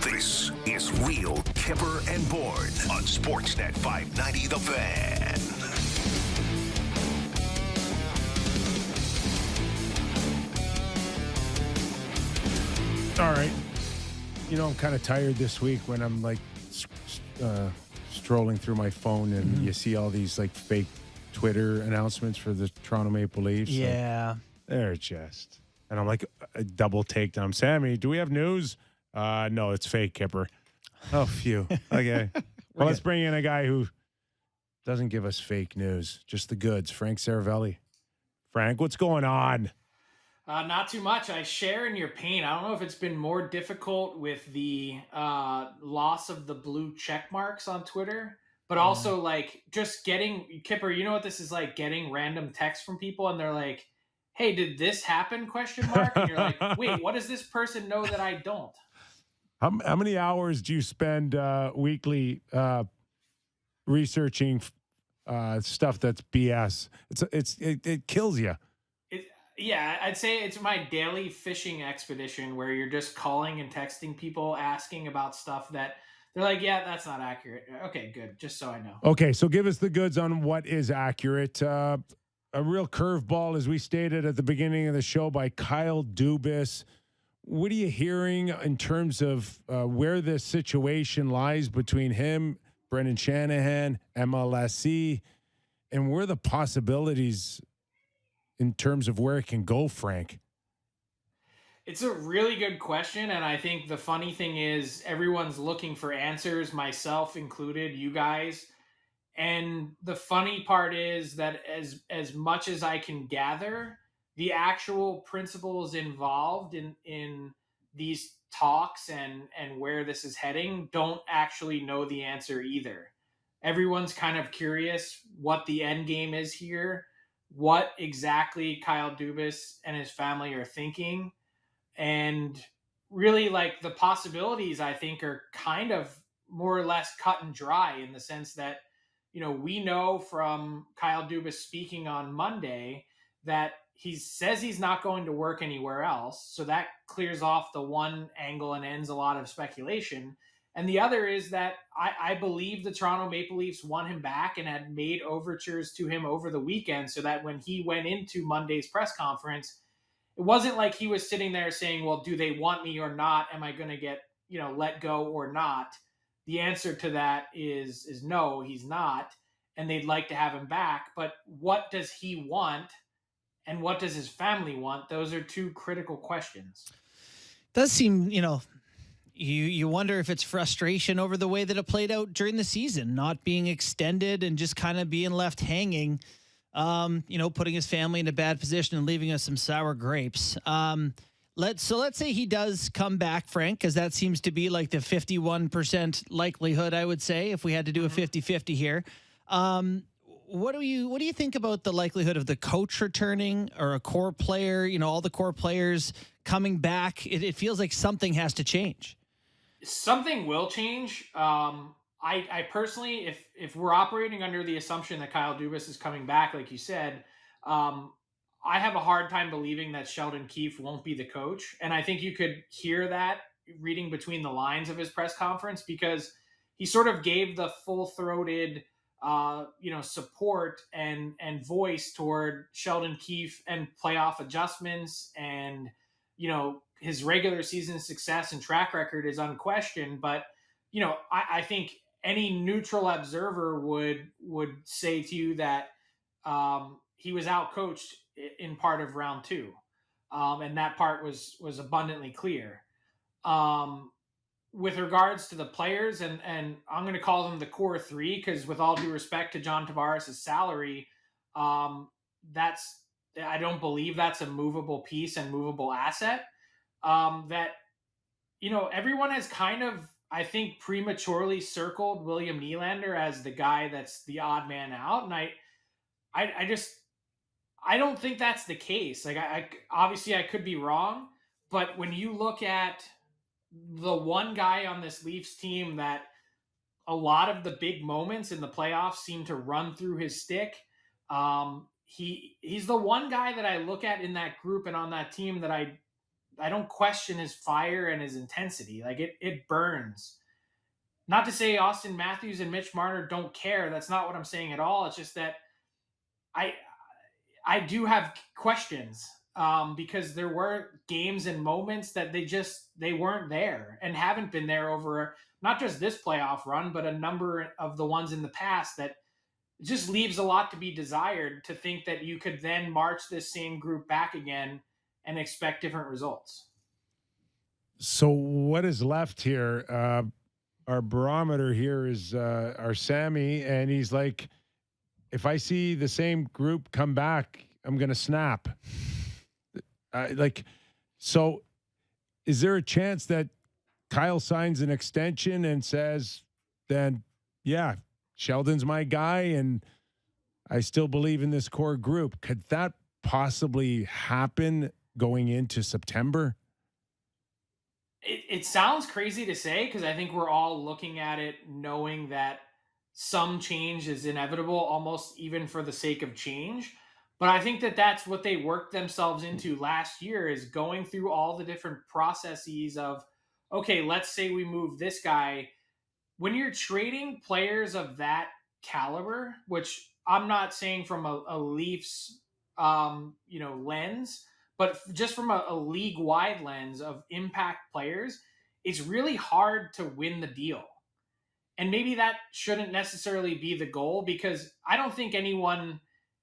This is Real Kyper and Bourne on Sportsnet 590 The Fan. All right. You know, I'm kind of tired this week when I'm like strolling through my phone and you see all these like fake Twitter announcements for the Toronto Maple Leafs. Yeah. Like, they're just, and I'm like a double take down. Sammy, do we have news? No, it's fake, Kyper. Oh, phew. Okay. Well, let's bring in a guy who doesn't give us fake news, just the goods. Frank Seravalli. Frank, what's going on? Not too much. I share in your pain. I don't know if it's been more difficult with the loss of the blue check marks on Twitter, but also like just getting Kyper. You know what this is like? Getting random texts from people, and they're like, "Hey, did this happen?" ? And you're like, "Wait, what does this person know that I don't?" How many hours do you spend weekly researching stuff that's BS? It kills you. Yeah, I'd say it's my daily fishing expedition where you're just calling and texting people asking about stuff that they're like, yeah, that's not accurate. Okay, good. Just so I know. Okay, so give us the goods on what is accurate. A real curveball, as we stated at the beginning of the show, by Kyle Dubas. What are you hearing in terms of where this situation lies between him, Brendan Shanahan, MLSE, and where the possibilities in terms of where it can go, Frank? It's a really good question, and I think the funny thing is everyone's looking for answers, myself included, you guys. And the funny part is that as much as I can gather, the actual principles involved in these talks and where this is heading don't actually know the answer either. Everyone's kind of curious what the end game is here, what exactly Kyle Dubas and his family are thinking. And really, like, the possibilities, I think, are kind of more or less cut and dry in the sense that, you know, we know from Kyle Dubas speaking on Monday that he says he's not going to work anywhere else. So that clears off the one angle and ends a lot of speculation. And the other is that I believe the Toronto Maple Leafs won him back and had made overtures to him over the weekend so that when he went into Monday's press conference, it wasn't like he was sitting there saying, well, do they want me or not? Am I going to get, let go or not? The answer to that is no, he's not. And they'd like to have him back. But what does he want? And what does his family want? Those are two critical questions. Does seem, you wonder if it's frustration over the way that it played out during the season, not being extended and just kind of being left hanging, putting his family in a bad position and leaving us some sour grapes. Let's say he does come back, Frank, because that seems to be like the 51% likelihood, I would say, if we had to do a 50-50 here. What do you think about the likelihood of the coach returning or a core player, all the core players coming back? It feels like something has to change. Something will change. I personally, if we're operating under the assumption that Kyle Dubas is coming back, like you said, I have a hard time believing that Sheldon Keefe won't be the coach. And I think you could hear that reading between the lines of his press conference, because he sort of gave the full-throated, support and voice toward Sheldon Keefe and playoff adjustments. And, his regular season success and track record is unquestioned. But, I think any neutral observer would say to you that he was outcoached in part of round two. And that part was abundantly clear. With regards to the players, and I'm going to call them the core three, because with all due respect to John Tavares' salary, I don't believe that's a movable piece and movable asset. Everyone has kind of, I think, prematurely circled William Nylander as the guy that's the odd man out. And I don't think that's the case. Like, obviously I could be wrong, but when you look at the one guy on this Leafs team that a lot of the big moments in the playoffs seem to run through his stick, he's the one guy that I look at in that group and on that team that I question his fire and his intensity. Like it burns. Not to say Austin Matthews and Mitch Marner don't care. That's not what I'm saying at all. It's just that I do have questions because there were games and moments that they weren't there and haven't been there over not just this playoff run, but a number of the ones in the past that just leaves a lot to be desired to think that you could then march this same group back again and expect different results. So what is left here? Our barometer here is our Sammy, and he's like, if I see the same group come back, I'm going to snap. So is there a chance that Kyle signs an extension and says, then, yeah, Sheldon's my guy, and I still believe in this core group? Could that possibly happen going into September? It sounds crazy to say because I think we're all looking at it knowing that some change is inevitable, almost even for the sake of change. But I think that that's what they worked themselves into last year, is going through all the different processes of, okay, let's say we move this guy. When you're trading players of that caliber, which I'm not saying from a Leafs lens, but just from a league-wide lens of impact players, it's really hard to win the deal. And maybe that shouldn't necessarily be the goal, because I don't think anyone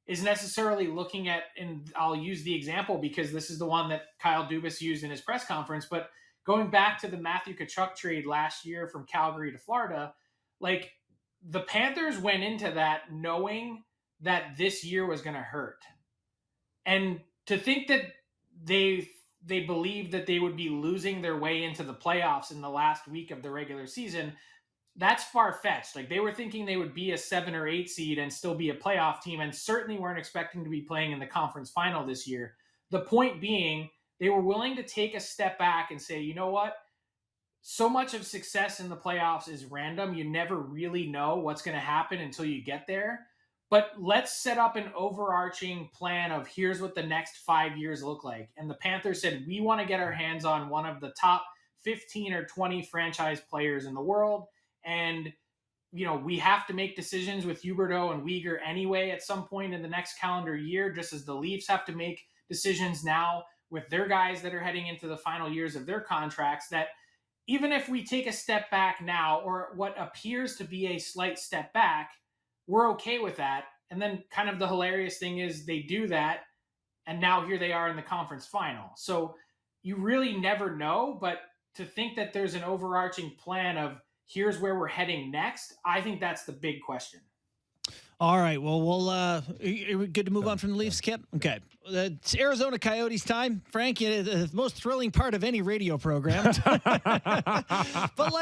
is necessarily looking at, and I'll use the example because this is the one that Kyle Dubas used in his press conference, but going back to the Matthew Tkachuk trade last year from Calgary to Florida, like the Panthers went into that knowing that this year was going to hurt. And to think that they believed that they would be losing their way into the playoffs in the last week of the regular season, that's far-fetched. Like they were thinking they would be a 7 or 8 seed and still be a playoff team, and certainly weren't expecting to be playing in the conference final this year. The point being, they were willing to take a step back and say, you know what? So much of success in the playoffs is random. You never really know what's going to happen until you get there. But let's set up an overarching plan of here's what the next 5 years look like. And the Panthers said, we want to get our hands on one of the top 15 or 20 franchise players in the world. And, we have to make decisions with Huberdeau and Weegar anyway at some point in the next calendar year, just as the Leafs have to make decisions now with their guys that are heading into the final years of their contracts, that even if we take a step back now, or what appears to be a slight step back, we're okay with that. And then kind of the hilarious thing is they do that, and now here they are in the conference final. So you really never know, but to think that there's an overarching plan of here's where we're heading next, I think that's the big question. All right. Well, we're good to move on from the Leafs, Kip? Okay. It's Arizona Coyotes time. Frank, the most thrilling part of any radio program. But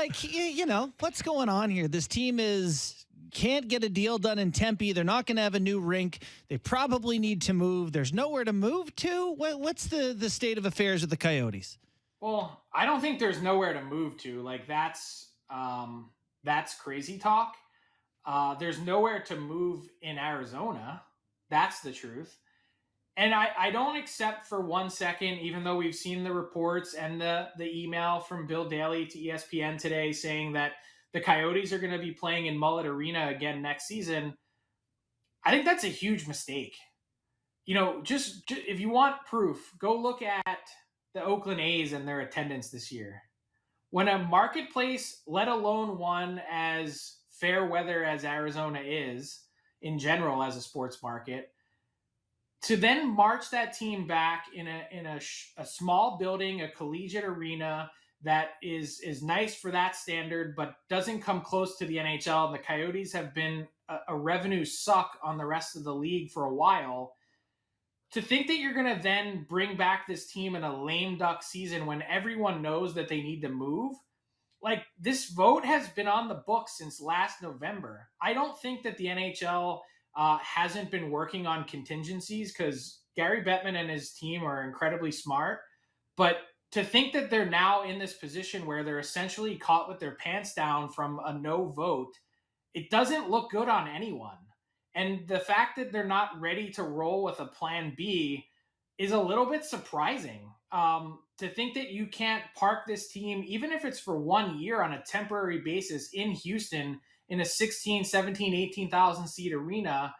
what's going on here? This team can't get a deal done in Tempe. They're not going to have a new rink. They probably need to move. There's nowhere to move to. What's the state of affairs with the Coyotes? Well, I don't think there's nowhere to move to. Like that's crazy talk. There's nowhere to move in Arizona. That's the truth. And I don't accept for 1 second, even though we've seen the reports and the email from Bill Daly to ESPN today saying that the Coyotes are going to be playing in Mullet Arena again next season. I think that's a huge mistake. Just if you want proof, go look at the Oakland A's and their attendance this year. When a marketplace, let alone one as fair weather as Arizona is in general as a sports market, to then march that team back in a small building, a collegiate arena that is nice for that standard, but doesn't come close to the NHL. And the Coyotes have been a revenue suck on the rest of the league for a while. To think that you're going to then bring back this team in a lame duck season when everyone knows that they need to move, like this vote has been on the books since last November. I don't think that the NHL hasn't been working on contingencies, because Gary Bettman and his team are incredibly smart. But to think that they're now in this position where they're essentially caught with their pants down from a no vote, it doesn't look good on anyone. And the fact that they're not ready to roll with a plan B is a little bit surprising. to think that you can't park this team, even if it's for 1 year on a temporary basis in Houston in a 16, 17, 18,000 seat arena,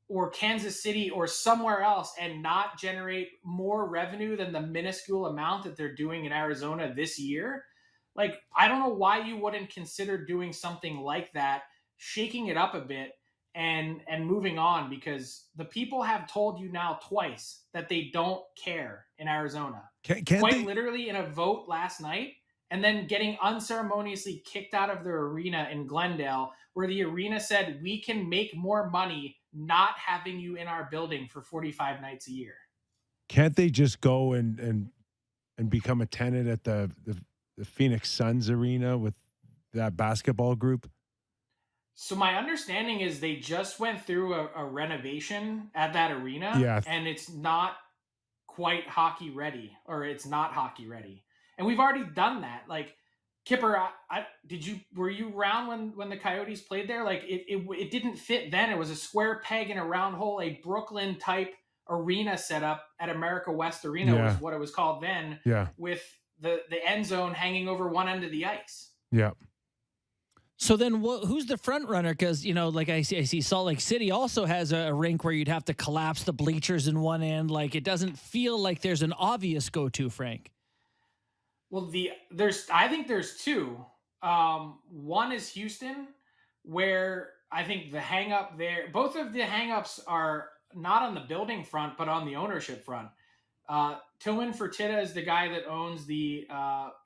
or Kansas City or somewhere else, and not generate more revenue than the minuscule amount that they're doing in Arizona this year. Like, I don't know why you wouldn't consider doing something like that, shaking it up a bit and moving on, because the people have told you now twice that they don't care in Arizona. Can't Quite they? literally in a vote last night, and then getting unceremoniously kicked out of their arena in Glendale, where the arena said, we can make more money not having you in our building for 45 nights a year. Can't they just go and become a tenant at the Phoenix Suns arena with that basketball group? So my understanding is they just went through a renovation at that arena, Yeah. and it's not quite hockey ready, or it's not hockey ready. And we've already done that. Like, Kyper, were you around when the Coyotes played there? Like, it didn't fit then. It was a square peg in a round hole, a Brooklyn type arena setup at America West Arena was what it was called then. Yeah. With the end zone hanging over one end of the ice. Yeah. So then who's the front runner? Because, like I see Salt Lake City also has a rink where you'd have to collapse the bleachers in one end. Like, it doesn't feel like there's an obvious go-to, Frank. Well, I think there's two. One is Houston, where I think the hang-up there, both of the hang-ups are not on the building front, but on the ownership front. Tillman Fertitta is the guy that owns the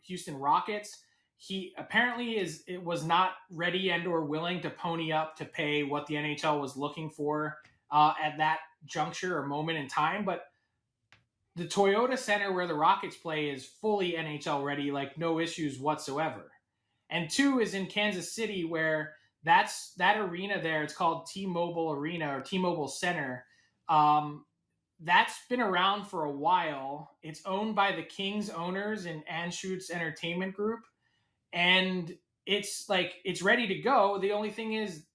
Houston Rockets. He apparently was not ready and or willing to pony up to pay what the NHL was looking for at that juncture or moment in time. But the Toyota Center where the Rockets play is fully NHL ready, like no issues whatsoever. And two is in Kansas City, where that arena there, it's called T-Mobile Arena or T-Mobile Center. That's been around for a while. It's owned by the Kings owners and Anschutz Entertainment Group. And it's ready to go. The only thing is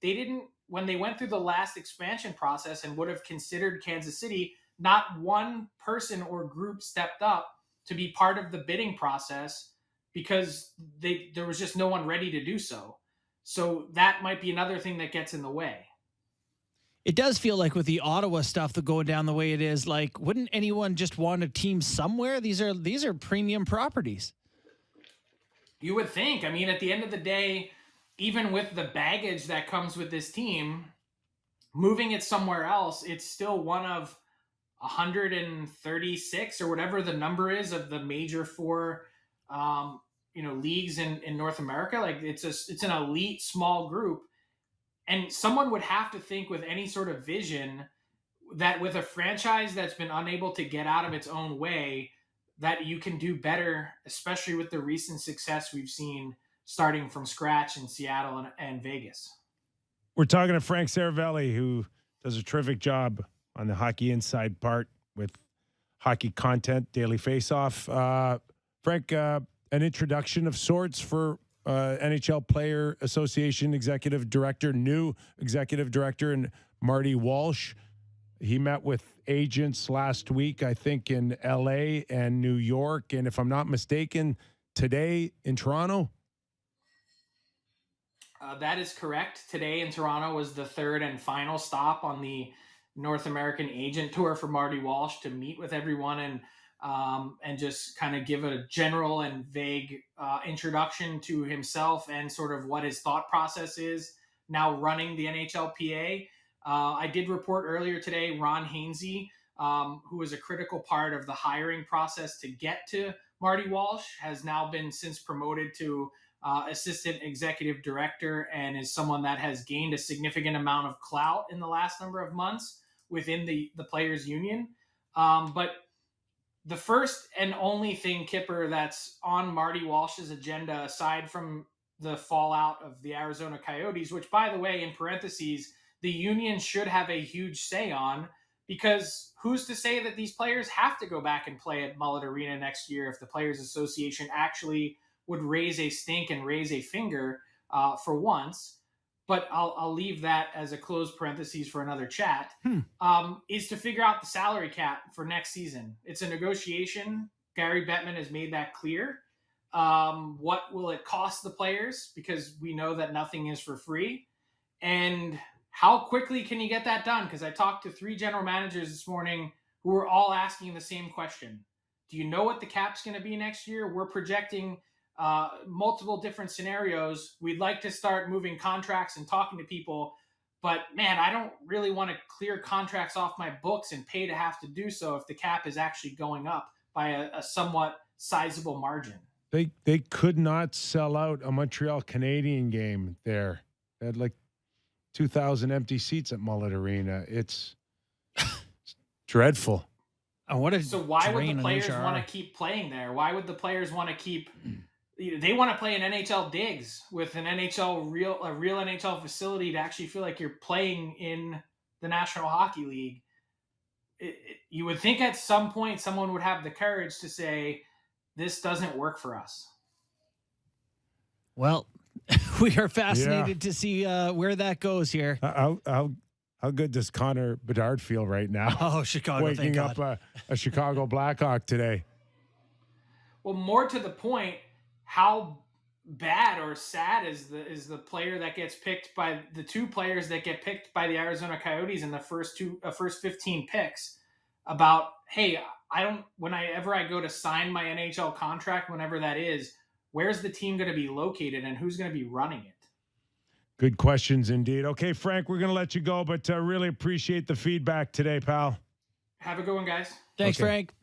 when they went through the last expansion process and would have considered Kansas City, not one person or group stepped up to be part of the bidding process because there was just no one ready to do so. So that might be another thing that gets in the way. It does feel like with the Ottawa stuff that going down the way it is, like, wouldn't anyone just want a team somewhere? These are premium properties. You would think. I mean, at the end of the day, even with the baggage that comes with this team, moving it somewhere else, it's still one of 136 or whatever the number is of the major four, leagues in North America. Like, it's an elite small group. And someone would have to think with any sort of vision that with a franchise that's been unable to get out of its own way, that you can do better, especially with the recent success we've seen starting from scratch in Seattle and Vegas. We're talking to Frank Seravalli, who does a terrific job on the Hockey Inside part with hockey content, Daily Faceoff. Frank, an introduction of sorts for NHL Player Association Executive Director, new Executive Director, and Marty Walsh. He met with agents last week, I think, in L.A. and New York, and if I'm not mistaken, today in Toronto. That is correct. Today in Toronto was the third and final stop on the North American agent tour for Marty Walsh to meet with everyone and just kind of give a general and vague introduction to himself and sort of what his thought process is now running the NHLPA. I did report earlier today, Ron Hainsey, who was a critical part of the hiring process to get to Marty Walsh, has now been since promoted to assistant executive director and is someone that has gained a significant amount of clout in the last number of months within the players union. But the first and only thing, Kyper, that's on Marty Walsh's agenda, aside from the fallout of the Arizona Coyotes, which, by the way, in parentheses, the union should have a huge say on, because who's to say that these players have to go back and play at Mullet Arena next year if the Players Association actually would raise a stink and raise a finger for once. But I'll leave that as a closed parentheses for another chat, is to figure out the salary cap for next season. It's a negotiation Gary Bettman has made that clear. What will it cost the players? Because we know that nothing is for free. And how quickly can you get that done? Because I talked to 3 general managers this morning who were all asking the same question. Do you know what the cap's going to be next year? We're projecting multiple different scenarios. We'd like to start moving contracts and talking to people. But, man, I don't really want to clear contracts off my books and pay to have to do so if the cap is actually going up by a somewhat sizable margin. They could not sell out a Montreal Canadian game there. They had like 2,000 empty seats at Mullet Arena. It's dreadful. So why would the players want to keep playing there? Why would the players want to keep? They want to play an NHL digs with an a real NHL facility to actually feel like you're playing in the National Hockey League. You would think at some point someone would have the courage to say, this doesn't work for us. Well, we are fascinated to see where that goes here. How good does Connor Bedard feel right now? Oh, Chicago, waking up a Chicago Blackhawk today. Well, more to the point, how bad or sad is the player that gets picked by the 2 players that get picked by the Arizona Coyotes in the first 15 picks about, hey, whenever I go to sign my NHL contract, whenever that is, where's the team going to be located and who's going to be running it? Good questions indeed. Okay, Frank, we're going to let you go, but really appreciate the feedback today, pal. Have a good one, guys. Thanks, Frank.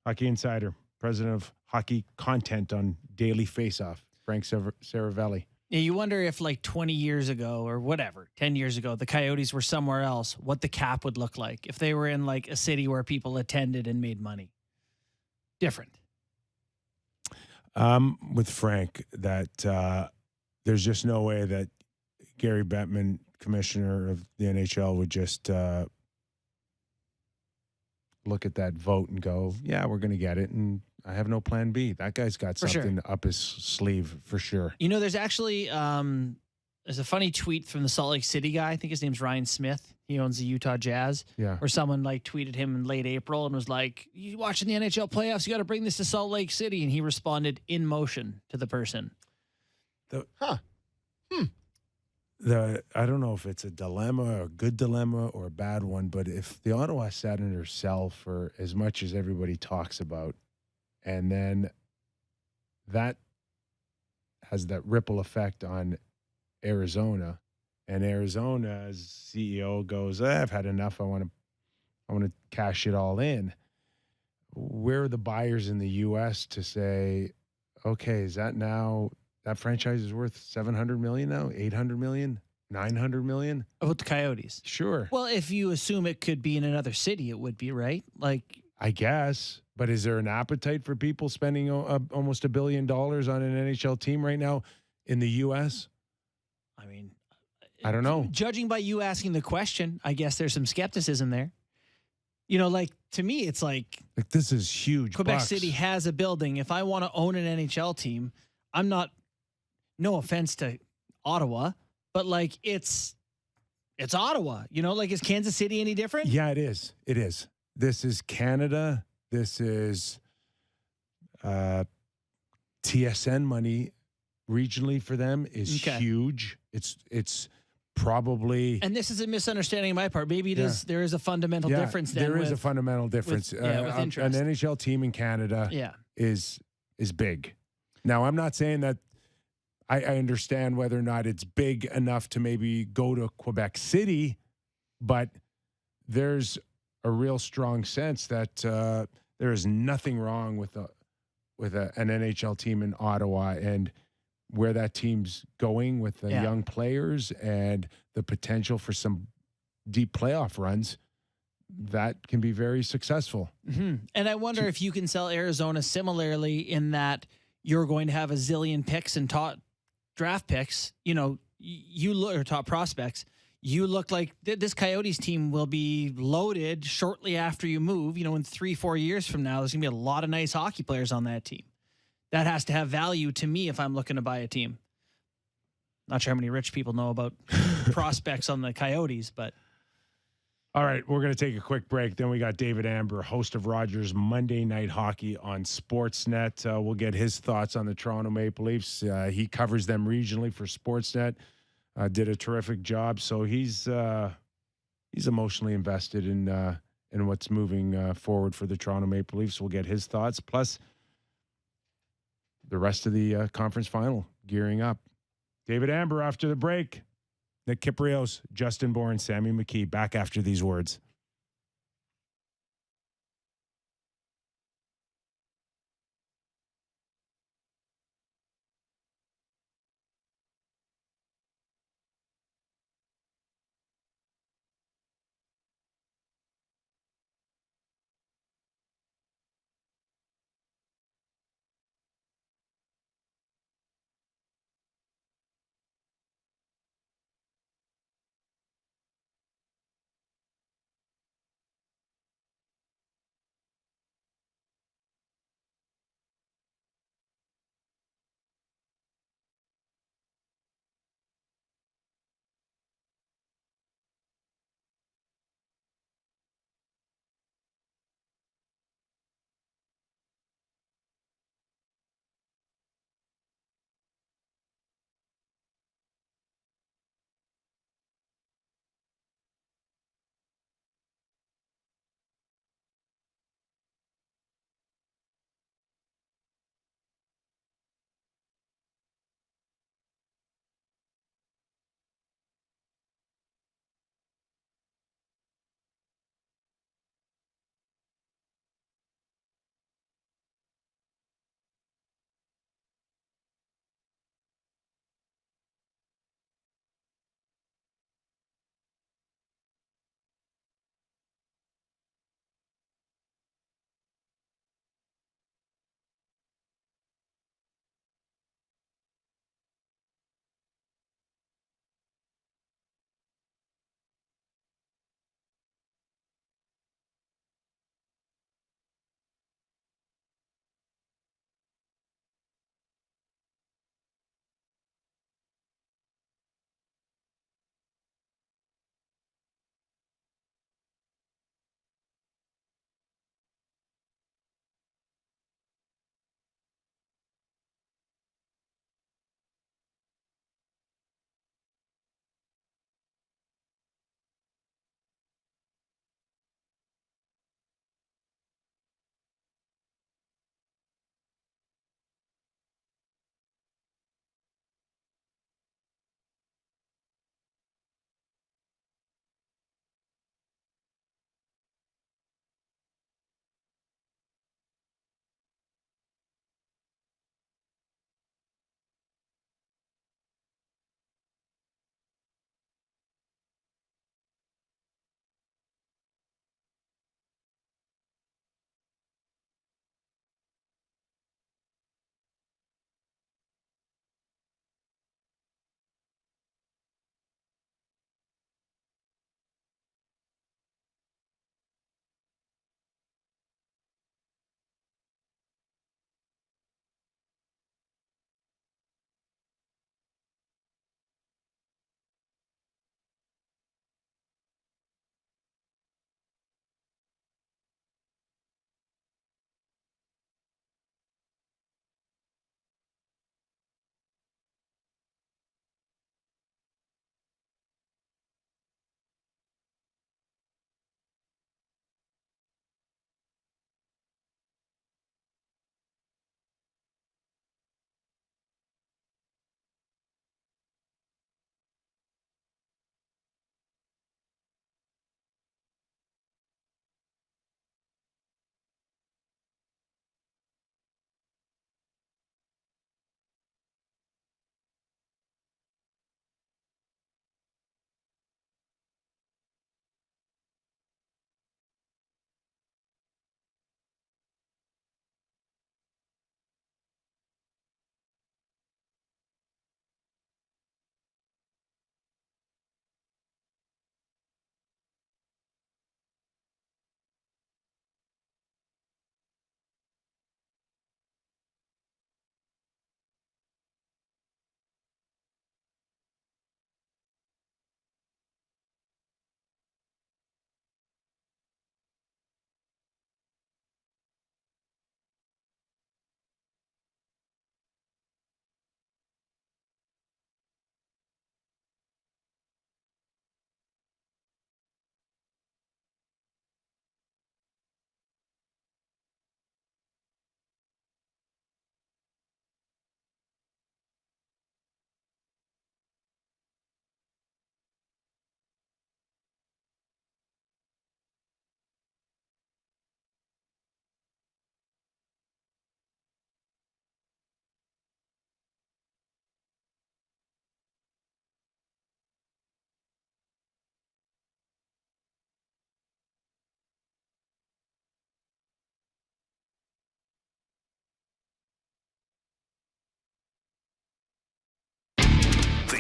Hockey Insider, president of hockey content on Daily Faceoff, Frank Seravalli. Yeah, you wonder if like 20 years ago or whatever, 10 years ago, the Coyotes were somewhere else, what the cap would look like if they were in like a city where people attended and made money. Different. With Frank, that there's just no way that Gary Bettman, commissioner of the NHL, would just look at that vote and go, yeah, we're going to get it. And I have no plan B. That guy's got something up his sleeve for sure. You know, there's actually there's a funny tweet from the Salt Lake City guy. I think his name's Ryan Smith. He owns the Utah Jazz. Yeah. Where someone like tweeted him in late April and was like, you watching the NHL playoffs? You got to bring this to Salt Lake City. And he responded in motion to the person. I don't know if it's a dilemma or a good dilemma or a bad one, but if the Ottawa Senators sell for as much as everybody talks about, and then that has that ripple effect on Arizona, and Arizona's CEO goes, I've had enough. I want to cash it all in. Where are the buyers in the U.S. to say, okay, is that now that franchise is worth $700 million now, $800 million, $900 million? About the Coyotes? Sure. Well, if you assume it could be in another city, it would be, right? Like, I guess. But is there an appetite for people spending almost $1 billion on an NHL team right now in the U.S.? I mean, I don't know. Judging by you asking the question, I guess there's some skepticism there. You know, like, to me, it's like this is huge. Quebec bucks. City has a building. If I want to own an NHL team, I'm not, no offense to Ottawa, but like it's Ottawa. You know, like, is Kansas City any different? Yeah, it is. It is. This is Canada. This is TSN money regionally for them is huge. It's probably, and this is a misunderstanding on my part. Maybe it is. There is a fundamental difference. Then there is a fundamental difference. With interest. An NHL team in Canada, is big. Now, I'm not saying that I understand whether or not it's big enough to maybe go to Quebec City, but there's a real strong sense that there is nothing wrong with an NHL team in Ottawa and where that team's going with the young players and the potential for some deep playoff runs. That can be very successul. Mm-hmm. And I wonder if you can sell Arizona similarly in that you're going to have a zillion picks and top draft picks, you know, or top prospects. You look like this Coyotes team will be loaded shortly after you move. You know, in 3-4 years from now, there's going to be a lot of nice hockey players on that team. That has to have value to me if I'm looking to buy a team. Not sure how many rich people know about prospects on the Coyotes, but. All right, we're going to take a quick break. Then we got David Amber, host of Rogers Monday Night Hockey on Sportsnet. We'll get his thoughts on the Toronto Maple Leafs. He covers them regionally for Sportsnet. Did a terrific job. So he's emotionally invested in what's moving forward for the Toronto Maple Leafs. We'll get his thoughts, plus the rest of the conference final gearing up. David Amber after the break. Nick Kypreos, Justin Bourne, Sammy McKee, back after these words.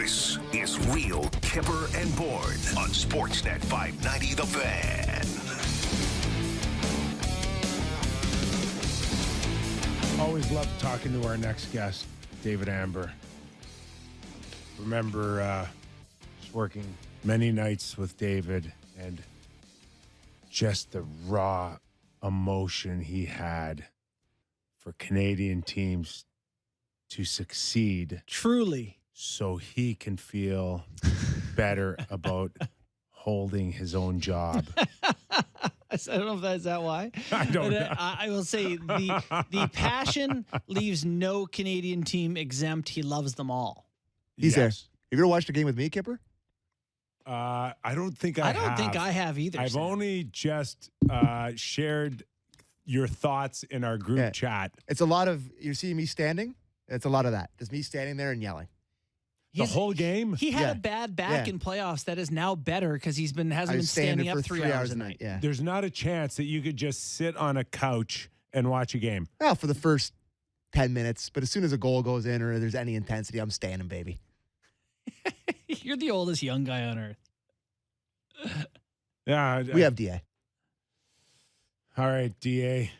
This is Real Kyper and Bourne on Sportsnet 590 The Fan. Always love talking to our next guest, David Amber. Remember just working many nights with David and just the raw emotion he had for Canadian teams to succeed. Truly. So he can feel better about holding his own job. I don't know if that's that why. I don't know. I will say the passion leaves no Canadian team exempt. He loves them all. He's there. Have you ever watched a game with me, Kyper? I don't think I have. I don't think I have either. I've Sam. only just shared your thoughts in our group chat. It's a lot of, you see me standing? It's a lot of that. Just me standing there and yelling. The whole game? He had a bad back in playoffs that is now better because hasn't been standing up for 3 hours a night. Yeah. There's not a chance that you could just sit on a couch and watch a game. Well, for the first 10 minutes, but as soon as a goal goes in or there's any intensity, I'm standing, baby. You're the oldest young guy on earth. Yeah. We have DA. All right, DA.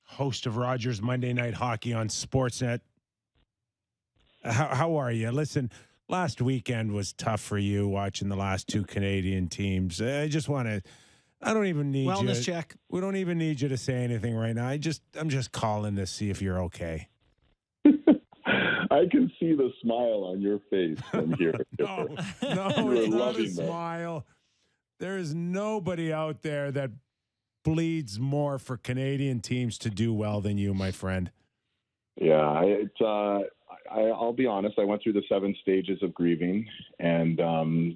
Host of Rogers Monday Night Hockey on Sportsnet. How are you? Listen, last weekend was tough for you watching the last two Canadian teams. I just want to, I don't even need wellness check. We don't even need you to say anything right now. I'm just calling to see if you're okay. I can see the smile on your face from here. No, it's not a smile. There is nobody out there that bleeds more for Canadian teams to do well than you, my friend. Yeah, I'll be honest. I went through the 7 stages of grieving, and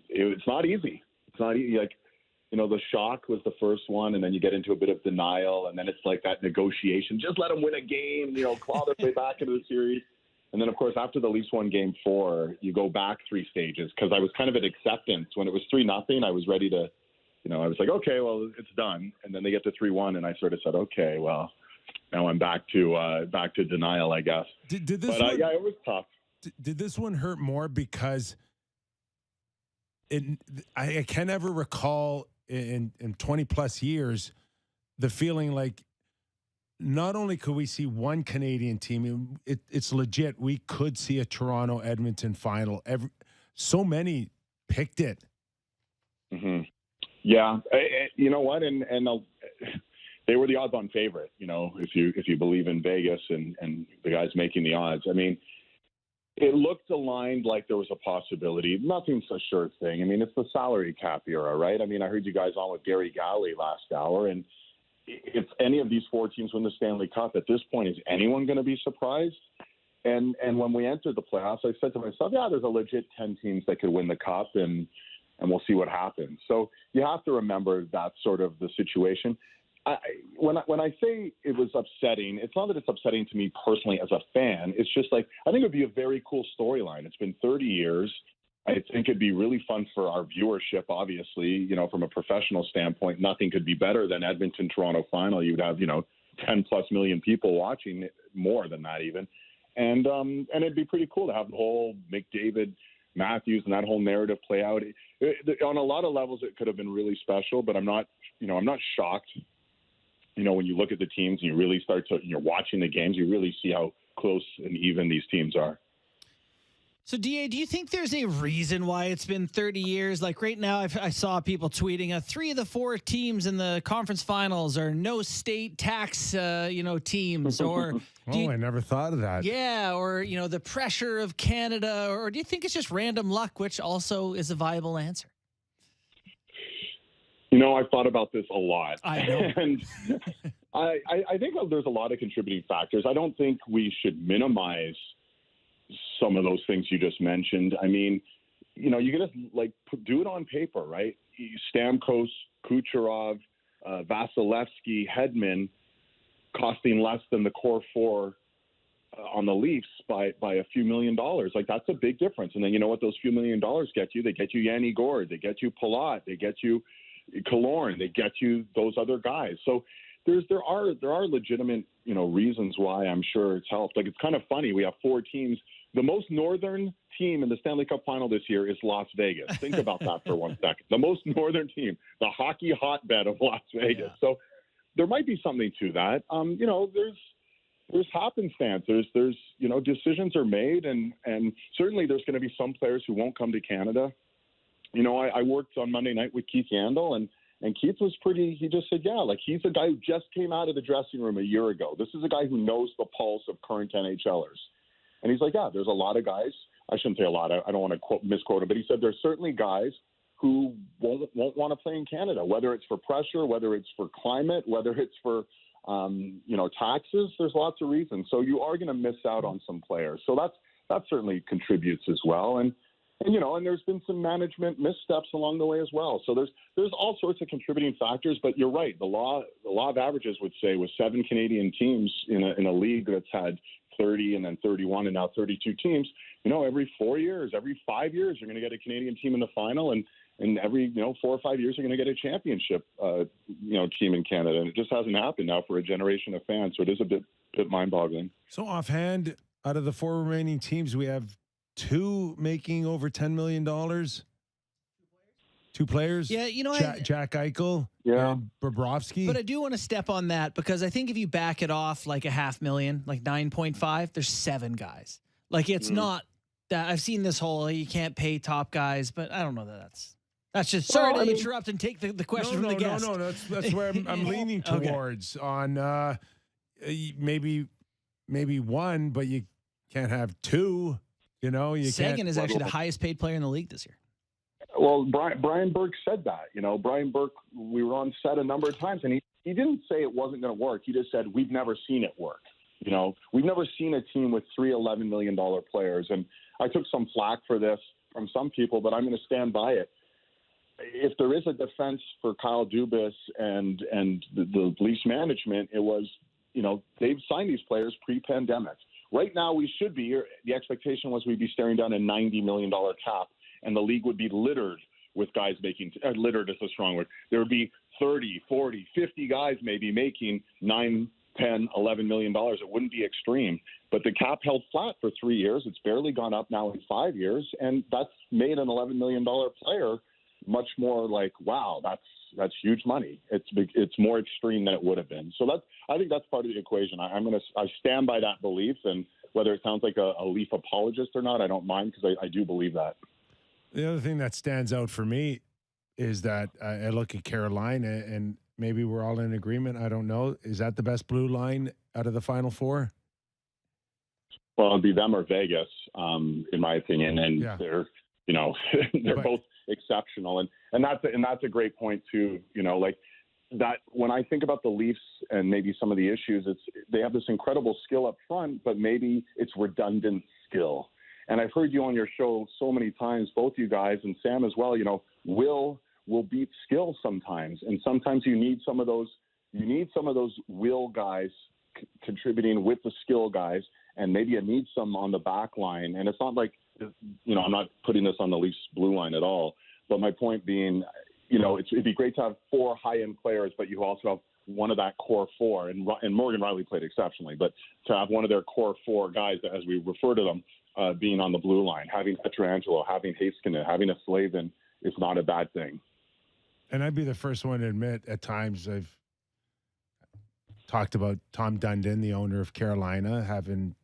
it's not easy. It's not easy. Like, the shock was the first one, and then you get into a bit of denial, and then it's like that negotiation. Just let them win a game, claw their way back into the series. And then, of course, after the Leafs won Game 4, you go back 3 stages because I was kind of at acceptance. When it was 3-0, I was ready to, I was like, okay, well, it's done. And then they get to 3-1, and I sort of said, okay, well, now I'm back to denial, I guess. Did this but one, it was tough. Did this one hurt more because I can never recall in 20 plus years the feeling like not only could we see one Canadian team, it's legit. We could see a Toronto Edmonton final. So many picked it. Mm-hmm. Yeah, you know what, and they were the odds-on favorite. If you believe in Vegas and the guys making the odds. I mean, it looked aligned like there was a possibility. Nothing's a sure thing. I mean, it's the salary cap era, right? I mean, I heard you guys on with Gary Galley last hour, and if any of these 4 teams win the Stanley Cup at this point, is anyone going to be surprised? And when we entered the playoffs, I said to myself, yeah, there's a legit 10 teams that could win the Cup, and we'll see what happens. So you have to remember that's sort of the situation. When I say it was upsetting, it's not that it's upsetting to me personally as a fan. It's just like, I think it would be a very cool storyline. It's been 30 years. I think it'd be really fun for our viewership, obviously. From a professional standpoint, nothing could be better than Edmonton-Toronto final. You'd have, 10+ million people watching, more than that even. And it'd be pretty cool to have the whole McDavid, Matthews, and that whole narrative play out. On a lot of levels, it could have been really special, but I'm not shocked. When you look at the teams and you really you're watching the games, you really see how close and even these teams are. So, DA, do you think there's a reason why it's been 30 years? Like right now, I saw people tweeting 3 of the 4 teams in the conference finals are no state tax, teams. Or I never thought of that. Yeah, or the pressure of Canada. Or do you think it's just random luck, which also is a viable answer? I've thought about this a lot. I know. And I think there's a lot of contributing factors. I don't think we should minimize some of those things you just mentioned. I mean, you can just do it on paper, right? Stamkos, Kucherov, Vasilevsky, Hedman costing less than the core 4 on the Leafs by a few $1 million. Like, that's a big difference. And then you know what those few $1 million get you? They get you Yanni Gourde, they get you Palat, they get you Killorn, they get you those other guys. So there are legitimate reasons why I'm sure it's helped. Like, it's kind of funny. We have 4 teams. The most northern team in the Stanley Cup final this year is Las Vegas. Think about that for 1 second. The most northern team, the hockey hotbed of Las Vegas. Yeah. So there might be something to that. There's happenstance. There's decisions are made, and certainly there's going to be some players who won't come to Canada. I worked on Monday night with Keith Yandel, and Keith was he just said, he's a guy who just came out of the dressing room a year ago. This is a guy who knows the pulse of current NHLers. And he's like, there's a lot of guys. I shouldn't say a lot. I don't want to misquote him, but he said there's certainly guys who won't want to play in Canada, whether it's for pressure, whether it's for climate, whether it's for taxes. There's lots of reasons. So you are going to miss out on some players. So that certainly contributes as well. And there's been some management missteps along the way as well. So there's all sorts of contributing factors. But you're right. The law of averages would say with 7 Canadian teams in a league that's had 30 and then 31 and now 32 teams, every 4 years, every 5 years, you're going to get a Canadian team in the final, and every 4 or 5 years, you're going to get a championship team in Canada. And it just hasn't happened now for a generation of fans. So it is a bit mind-boggling. So offhand, out of the 4 remaining teams, we have 2 making over $10 million. 2 players. Yeah, Jack Eichel, and Bobrovsky. But I do want to step on that, because I think if you back it off like $500,000, like 9.5, there's 7 guys. Like, it's not that I've seen this whole you can't pay top guys, but I don't know that's just sorry to interrupt and take the question from the guest. No, that's where I'm leaning towards on maybe 1, but you can't have 2. Sagan is actually the highest paid player in the league this year. Well, Brian Burke said that. Brian Burke, we were on set a number of times, and he didn't say it wasn't going to work. He just said, we've never seen it work. We've never seen a team with 3 $11 million players. And I took some flack for this from some people, but I'm going to stand by it. If there is a defense for Kyle Dubas and the Leafs management, it was, they've signed these players pre-pandemic. Right now, the expectation was we'd be staring down a $90 million cap, and the league would be littered with guys making littered is a strong word. There would be 30, 40, 50 guys maybe making $9, $10, $11 million. It wouldn't be extreme. But the cap held flat for 3 years. It's barely gone up now in 5 years, and that's made an $11 million player much more like, wow, that's huge money. It's more extreme than it would have been. So I think that's part of the equation. I stand by that belief, and whether it sounds like a Leaf apologist or not, I don't mind, because I do believe that. The other thing that stands out for me is that I look at Carolina, and maybe we're all in agreement. I don't know. Is that the best blue line out of the Final 4? Well, it'd be them or Vegas, in my opinion, and they're both exceptional, and that's a great point too. Like that. When I think about the Leafs and maybe some of the issues, they have this incredible skill up front, but maybe it's redundant skill. And I've heard you on your show so many times, both you guys and Sam as well. Will beat skill sometimes, and sometimes you need some of those. You need some of those will guys contributing with the skill guys, and maybe you need some on the back line. And it's not like, I'm not putting this on the Leafs blue line at all. But my point being, it'd be great to have 4 high-end players, but you also have one of that core 4. And Morgan Riley played exceptionally, but to have one of their core 4 guys, as we refer to them, being on the blue line, having Pietrangelo, having Heiskanen, having a Slavin is not a bad thing. And I'd be the first one to admit at times I've talked about Tom Dundon, the owner of Carolina, having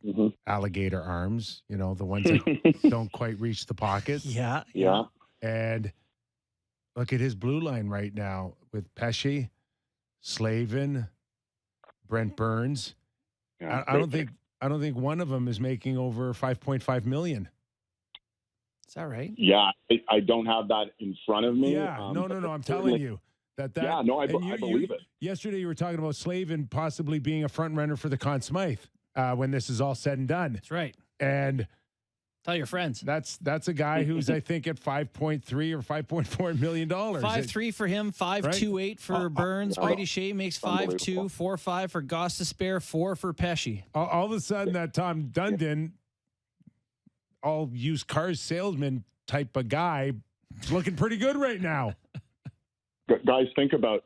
alligator arms, the ones that don't quite reach the pockets. Yeah. And look at his blue line right now with Pesce, Slavin, Brent Burns. Yeah, I don't think one of them is making over $5.5 million. Is that right? Yeah, I don't have that in front of me. Yeah, no. I'm telling you that. Yeah, no, I believe it. Yesterday, you were talking about Slavin possibly being a front runner for the Conn Smythe when this is all said and done. That's right. And tell your friends. That's a guy who's I think at $5.3 or $5.4 million. 5.3 for him, 5.28 for Burns. Brady Shea makes 5.2, 4.5 for Gostisbehere, 4 for Pesce. All of a sudden, that Tom Dundon, all used cars salesman type of guy, is looking pretty good right now. Guys, think about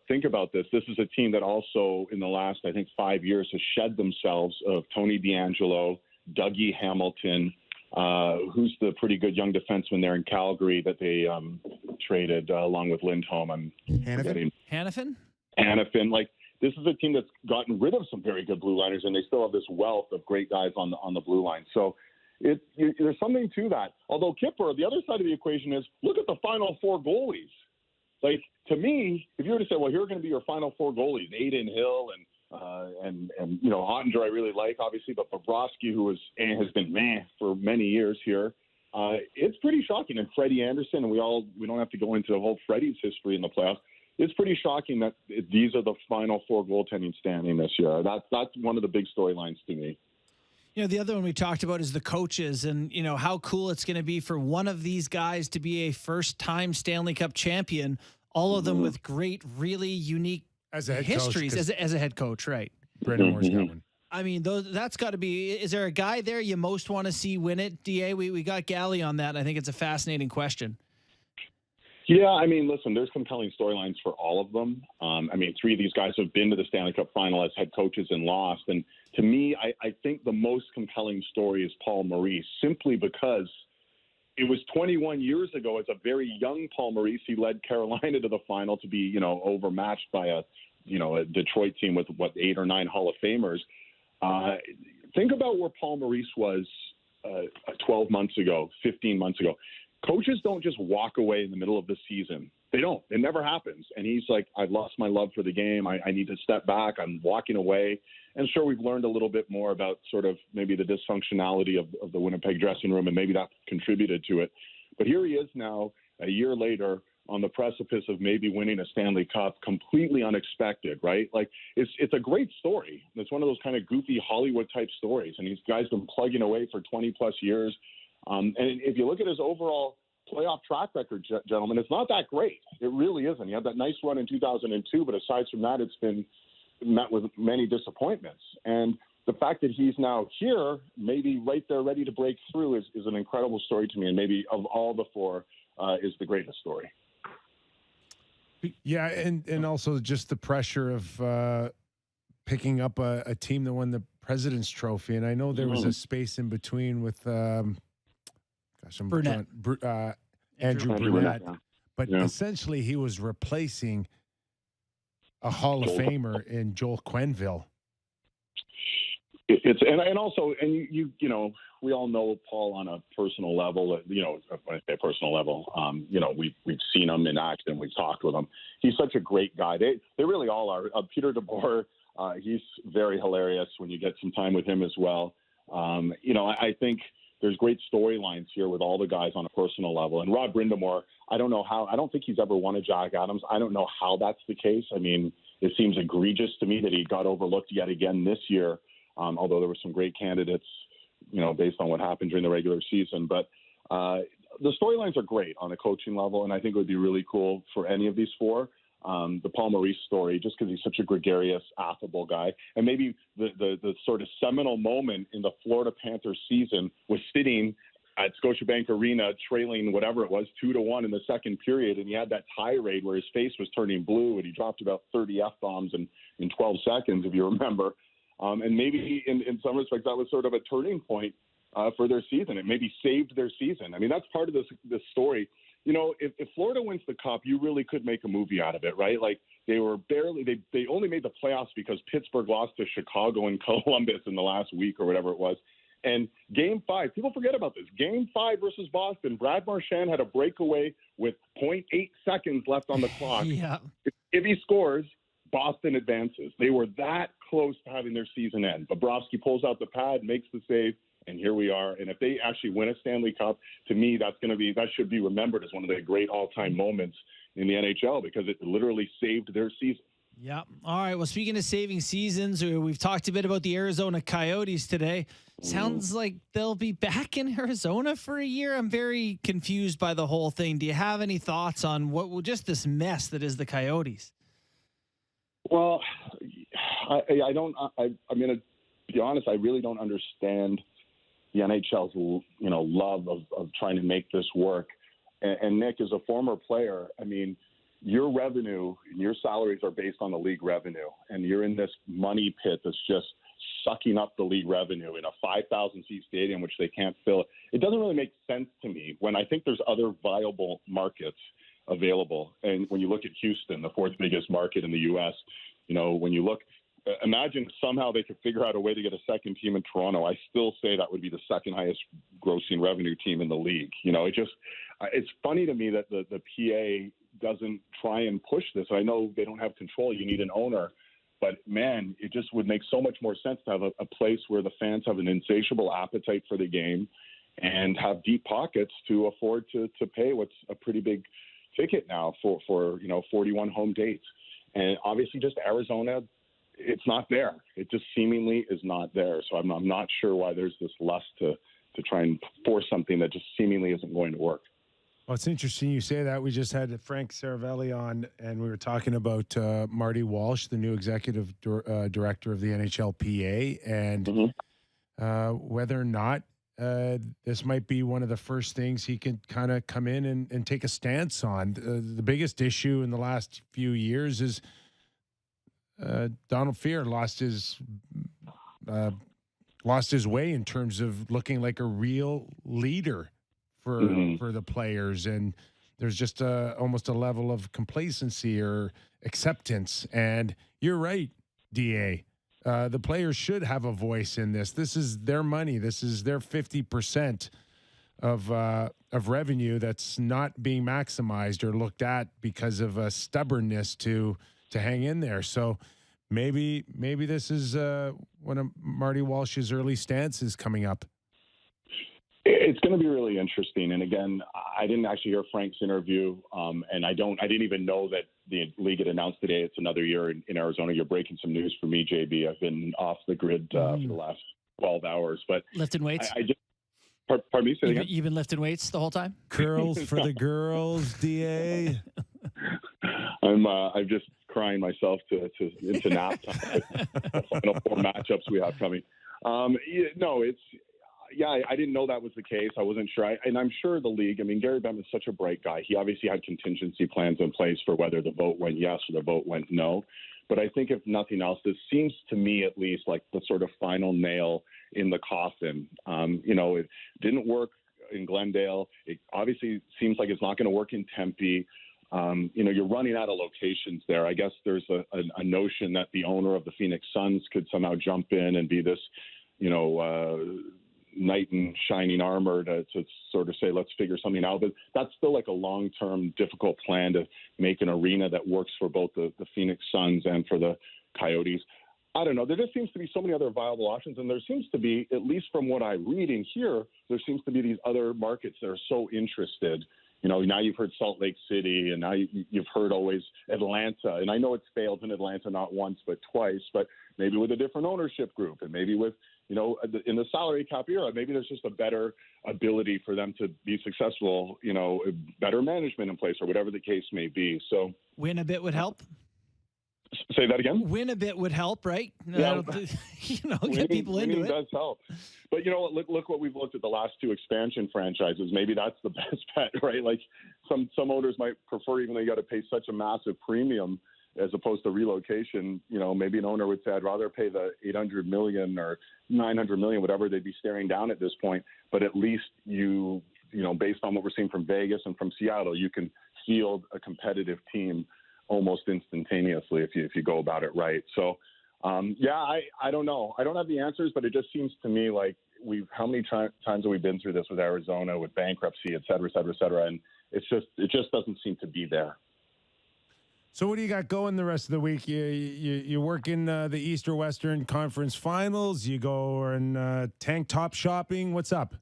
this. This is a team that also, in the last, I think, 5 years, has shed themselves of Tony DeAngelo, Dougie Hamilton, who's the pretty good young defenseman there in Calgary that they traded along with Lindholm? I'm forgetting. Hannafin. Like, this is a team that's gotten rid of some very good blue liners, and they still have this wealth of great guys on the blue line. So there's something to that. Although, Kyper, the other side of the equation is, look at the final 4 goalies. Like, to me, if you were to say, well, here are going to be your final 4 goalies, Aiden Hill and Ottinger I really like, obviously, but Bobrovsky, who has been for many years here, it's pretty shocking. And Freddie Anderson, and we don't have to go into the whole Freddie's history in the playoffs. It's pretty shocking that these are the final 4 goaltending standing this year. That's one of the big storylines to me. The other one we talked about is the coaches, and how cool it's going to be for one of these guys to be a first-time Stanley Cup champion. All of them with great, really unique histories as a head coach, right? Brandon Moore's got one. I mean, that's got to be. Is there a guy there you most want to see win it, DA? We got Galley on that. I think it's a fascinating question. Yeah, I mean, listen, there's compelling storylines for all of them. 3 of these guys have been to the Stanley Cup final as head coaches and lost. And to me, I think the most compelling story is Paul Maurice, simply because it was 21 years ago, as a very young Paul Maurice, he led Carolina to the final to be, overmatched by a Detroit team with 8 or 9 Hall of Famers. Think about where Paul Maurice was 12 months ago, 15 months ago. Coaches don't just walk away in the middle of the season. They don't. It never happens. And he's like, I've lost my love for the game. I need to step back. I'm walking away. And sure, we've learned a little bit more about sort of maybe the dysfunctionality of the Winnipeg dressing room, and maybe that contributed to it. But here he is now, a year later, on the precipice of maybe winning a Stanley Cup, completely unexpected, right? Like, it's a great story. It's one of those kind of goofy Hollywood-type stories. And these guys been plugging away for 20-plus years. And if you look at his overall playoff track record, gentlemen, it's not that great. It really isn't. He had that nice run in 2002, but aside from that, it's been met with many disappointments. And the fact that he's now here, maybe right there ready to break through, is an incredible story to me. And maybe of all the 4, is the greatest story. Yeah, and also just the pressure of picking up a team that won the President's Trophy. And I know there was a space in between with Burnett. Andrew Burnett. Yeah. But essentially he was replacing a Hall of Famer in Joel Quenneville. It's we all know Paul on a personal level. When I say personal level, we've seen him in action. We've talked with him. He's such a great guy. They really all are. Peter DeBoer, he's very hilarious when you get some time with him as well. I think there's great storylines here with all the guys on a personal level. And Rod Brindamore, I don't think he's ever won a Jack Adams. I don't know how that's the case. I mean, it seems egregious to me that he got overlooked yet again this year, although there were some great candidates, based on what happened during the regular season. But the storylines are great on a coaching level, and I think it would be really cool for any of these 4. The Paul Maurice story, just because he's such a gregarious, affable guy. And maybe the sort of seminal moment in the Florida Panthers season was sitting at Scotiabank Arena trailing whatever it was, 2-1 in the second period, and he had that tirade where his face was turning blue, and he dropped about 30 F-bombs in 12 seconds, if you remember. And maybe in some respects that was sort of a turning point for their season. It maybe saved their season. I mean, that's part of this story. If Florida wins the Cup, you really could make a movie out of it, right? Like, they only made the playoffs because Pittsburgh lost to Chicago and Columbus in the last week or whatever it was. And Game 5, people forget about this. Game 5 versus Boston, Brad Marchand had a breakaway with 0.8 seconds left on the clock. Yeah. If he scores, Boston advances. They were that close to having their season end. Bobrovsky pulls out the pad, makes the save, and here we are. And if they actually win a Stanley Cup, to me, that should be remembered as one of the great all-time moments in the NHL, because it literally saved their season. Yeah. All right. Well, speaking of saving seasons, we've talked a bit about the Arizona Coyotes today. Sounds like they'll be back in Arizona for a year. I'm very confused by the whole thing. Do you have any thoughts on just this mess that is the Coyotes? Well, I don't. I'm going to be honest. I really don't understand the NHL's love of trying to make this work. And Nick, as a former player, I mean, your revenue and your salaries are based on the league revenue, and you're in this money pit that's just sucking up the league revenue in a 5,000 seat stadium, which they can't fill. It doesn't really make sense to me when I think there's other viable markets available. And when you look at Houston, the fourth biggest market in the U.S., when you look, imagine somehow they could figure out a way to get a second team in Toronto. I still say that would be the second highest grossing revenue team in the league. It's funny to me that the PA doesn't try and push this. I know they don't have control. You need an owner. But, man, it just would make so much more sense to have a place where the fans have an insatiable appetite for the game and have deep pockets to afford to pay what's a pretty big ticket now for 41 home dates. And obviously just Arizona, it's not there. It just seemingly is not there. So I'm not sure why there's this lust to try and force something that just seemingly isn't going to work. Well, it's interesting you say that. We just had Frank Seravalli on, and we were talking about Marty Walsh, the new executive director of the NHLPA, and whether or not this might be one of the first things he can kind of come in and take a stance on. The biggest issue in the last few years is Donald Fehr lost his way in terms of looking like a real leader for the players, and there's just almost a level of complacency or acceptance. And you're right, DA. The players should have a voice in this. This is their money. This is their 50% of revenue that's not being maximized or looked at because of a stubbornness to hang in there. So maybe this is one of Marty Walsh's early stances coming up. It's going to be really interesting. And again, I didn't actually hear Frank's interview, and I didn't even know that the league had announced today it's another year in Arizona. You're breaking some news for me, JB. I've been off the grid for the last 12 hours. But lifting weights? Pardon me? Say again? You've been lifting weights the whole time? Curls for the girls, DA. I'm just crying myself into nap time with the final 4 matchups we have coming. I didn't know that was the case. I wasn't sure. And I'm sure the league, Gary Bettman is such a bright guy. He obviously had contingency plans in place for whether the vote went yes or the vote went no. But I think if nothing else, this seems to me at least like the sort of final nail in the coffin. It didn't work in Glendale. It obviously seems like it's not going to work in Tempe. You're running out of locations there. I guess there's a notion that the owner of the Phoenix Suns could somehow jump in and be this, knight in shining armor to sort of say, let's figure something out. But that's still like a long-term difficult plan to make an arena that works for both the Phoenix Suns and for the Coyotes. I don't know. There just seems to be so many other viable options. And there seems to be, at least from what I read and hear, there seems to be these other markets that are so interested. Now you've heard Salt Lake City, and now you've heard always Atlanta. And I know it's failed in Atlanta not once but twice, but maybe with a different ownership group, and maybe with, in the salary cap era, maybe there's just a better ability for them to be successful, better management in place or whatever the case may be. So win a bit would help. Say that again? Win a bit would help, right? Yeah. Get people into it. Does help. But look what we've looked at the last 2 expansion franchises. Maybe that's the best bet, right? Like some owners might prefer, even though you got to pay such a massive premium as opposed to relocation. Maybe an owner would say, I'd rather pay the $800 million or $900 million, whatever they'd be staring down at this point. But at least based on what we're seeing from Vegas and from Seattle, you can field a competitive team almost instantaneously if you go about it right. So, I don't know. I don't have the answers, but it just seems to me like how many times have we been through this with Arizona, with bankruptcy, et cetera, et cetera, et cetera, and it just doesn't seem to be there. So what do you got going the rest of the week? You work in the East or Western Conference Finals. You go and tank top shopping. What's up?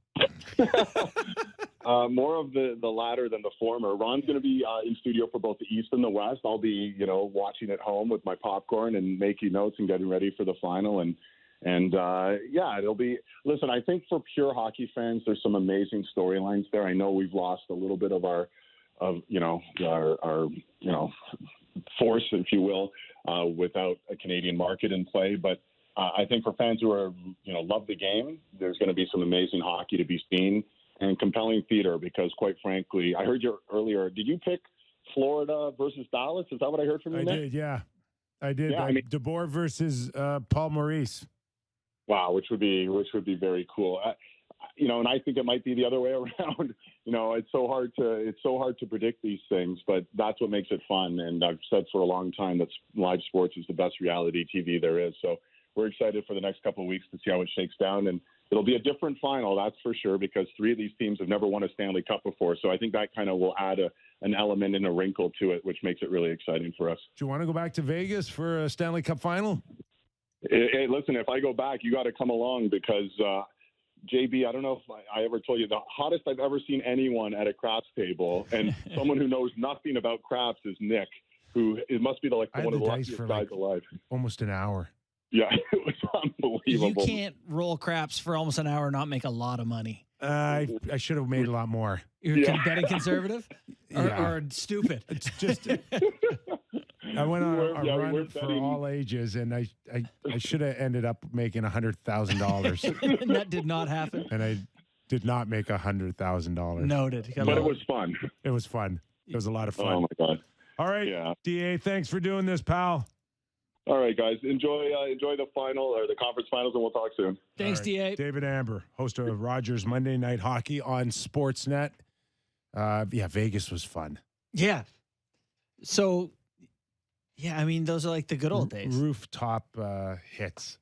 More of the latter than the former. Ron's going to be in studio for both the East and the West. I'll be, watching at home with my popcorn and making notes and getting ready for the final. And it'll be. Listen, I think for pure hockey fans, there's some amazing storylines there. I know we've lost a little bit of our force, if you will, without a Canadian market in play. But I think for fans who are, love the game, there's going to be some amazing hockey to be seen and compelling theater because, quite frankly, I heard you earlier. Did you pick Florida versus Dallas? Is that what I heard from you, Nick? I did, yeah. I did. Yeah, versus Paul Maurice. Wow, which would be very cool. And I think it might be the other way around. It's so hard to predict these things, but that's what makes it fun. And I've said for a long time that live sports is the best reality TV there is. So we're excited for the next couple of weeks to see how it shakes down. And it'll be a different final, that's for sure, because 3 of these teams have never won a Stanley Cup before. So I think that kind of will add an element and a wrinkle to it, which makes it really exciting for us. Do you want to go back to Vegas for a Stanley Cup final? Hey, listen, if I go back, you got to come along because JB, I don't know if I ever told you, the hottest I've ever seen anyone at a craps table, and someone who knows nothing about craps is Nick, who it must be one of the luckiest guys alive. Almost an hour. Yeah, it was unbelievable. You can't roll craps for almost an hour and not make a lot of money. I should have made a lot more. You're betting conservative or stupid? It's just I went on a run for all ages, and I should have ended up making $100,000. And that did not happen. And I did not make $100,000. Noted. But it was fun. It was fun. It was a lot of fun. Oh my God! All right, yeah. DA, thanks for doing this, pal. All right, guys. Enjoy the final or the conference finals, and we'll talk soon. Thanks, right. DA. David Amber, host of Rogers Monday Night Hockey on Sportsnet. Vegas was fun. Yeah. So, yeah, I mean, those are like the good old days. Rooftop hits.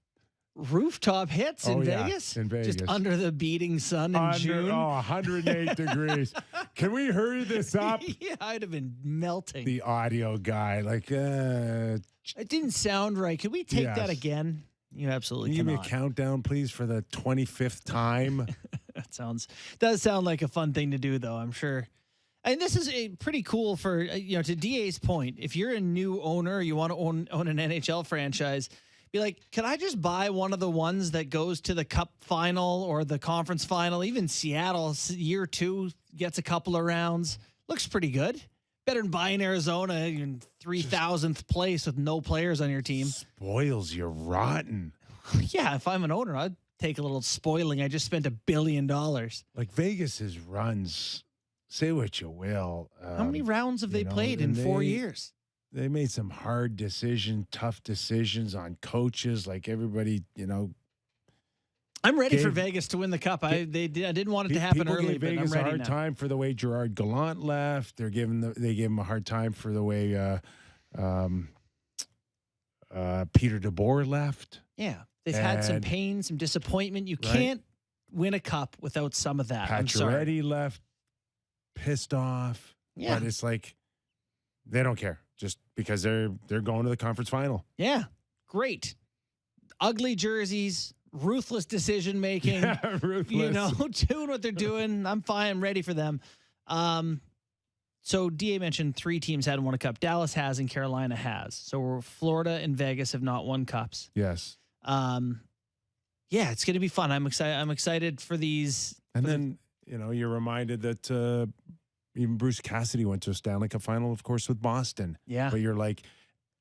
Rooftop hits in yeah, Vegas? in Vegas. Just under the beating sun in June? 108 degrees. Can we hurry this up? Yeah, I'd have been melting. The audio guy, it didn't sound right. Could we take that again? You absolutely Can you cannot. give me a countdown, please, for the 25th time? That does sound like a fun thing to do, though, I'm sure. And this is pretty cool for, to DA's point, if you're a new owner, you want to own an NHL franchise, be like, can I just buy one of the ones that goes to the Cup final or the conference final? Even Seattle, year 2, gets a couple of rounds. Looks pretty good. Better than buying Arizona in 3,000th place with no players on your team. Spoils you rotten. Yeah, if I'm an owner, I'd take a little spoiling. I just spent $1 billion. Like Vegas's runs, say what you will. How many rounds have they played in 4 years? They made some hard decisions, tough decisions on coaches. Like everybody, I'm ready for Vegas to win the Cup. I didn't want it to happen early, but Vegas I'm ready a hard now. time for the way Gerard Gallant left. They gave him a hard time for the way Peter DeBoer left. Yeah, they've had some pain, some disappointment. You can't win a cup without some of that. Pacioretty left, pissed off. Yeah, but it's like they don't care just because they're going to the conference final. Yeah, great. Ugly jerseys. Ruthless decision making, ruthless. Doing what they're doing. I'm fine. I'm ready for them. So DA mentioned 3 teams hadn't won a cup. Dallas has and Carolina has. So Florida and Vegas have not won cups. Yes. It's going to be fun. I'm excited for these. And then you're reminded that even Bruce Cassidy went to a Stanley Cup final, of course, with Boston. Yeah. But you're like,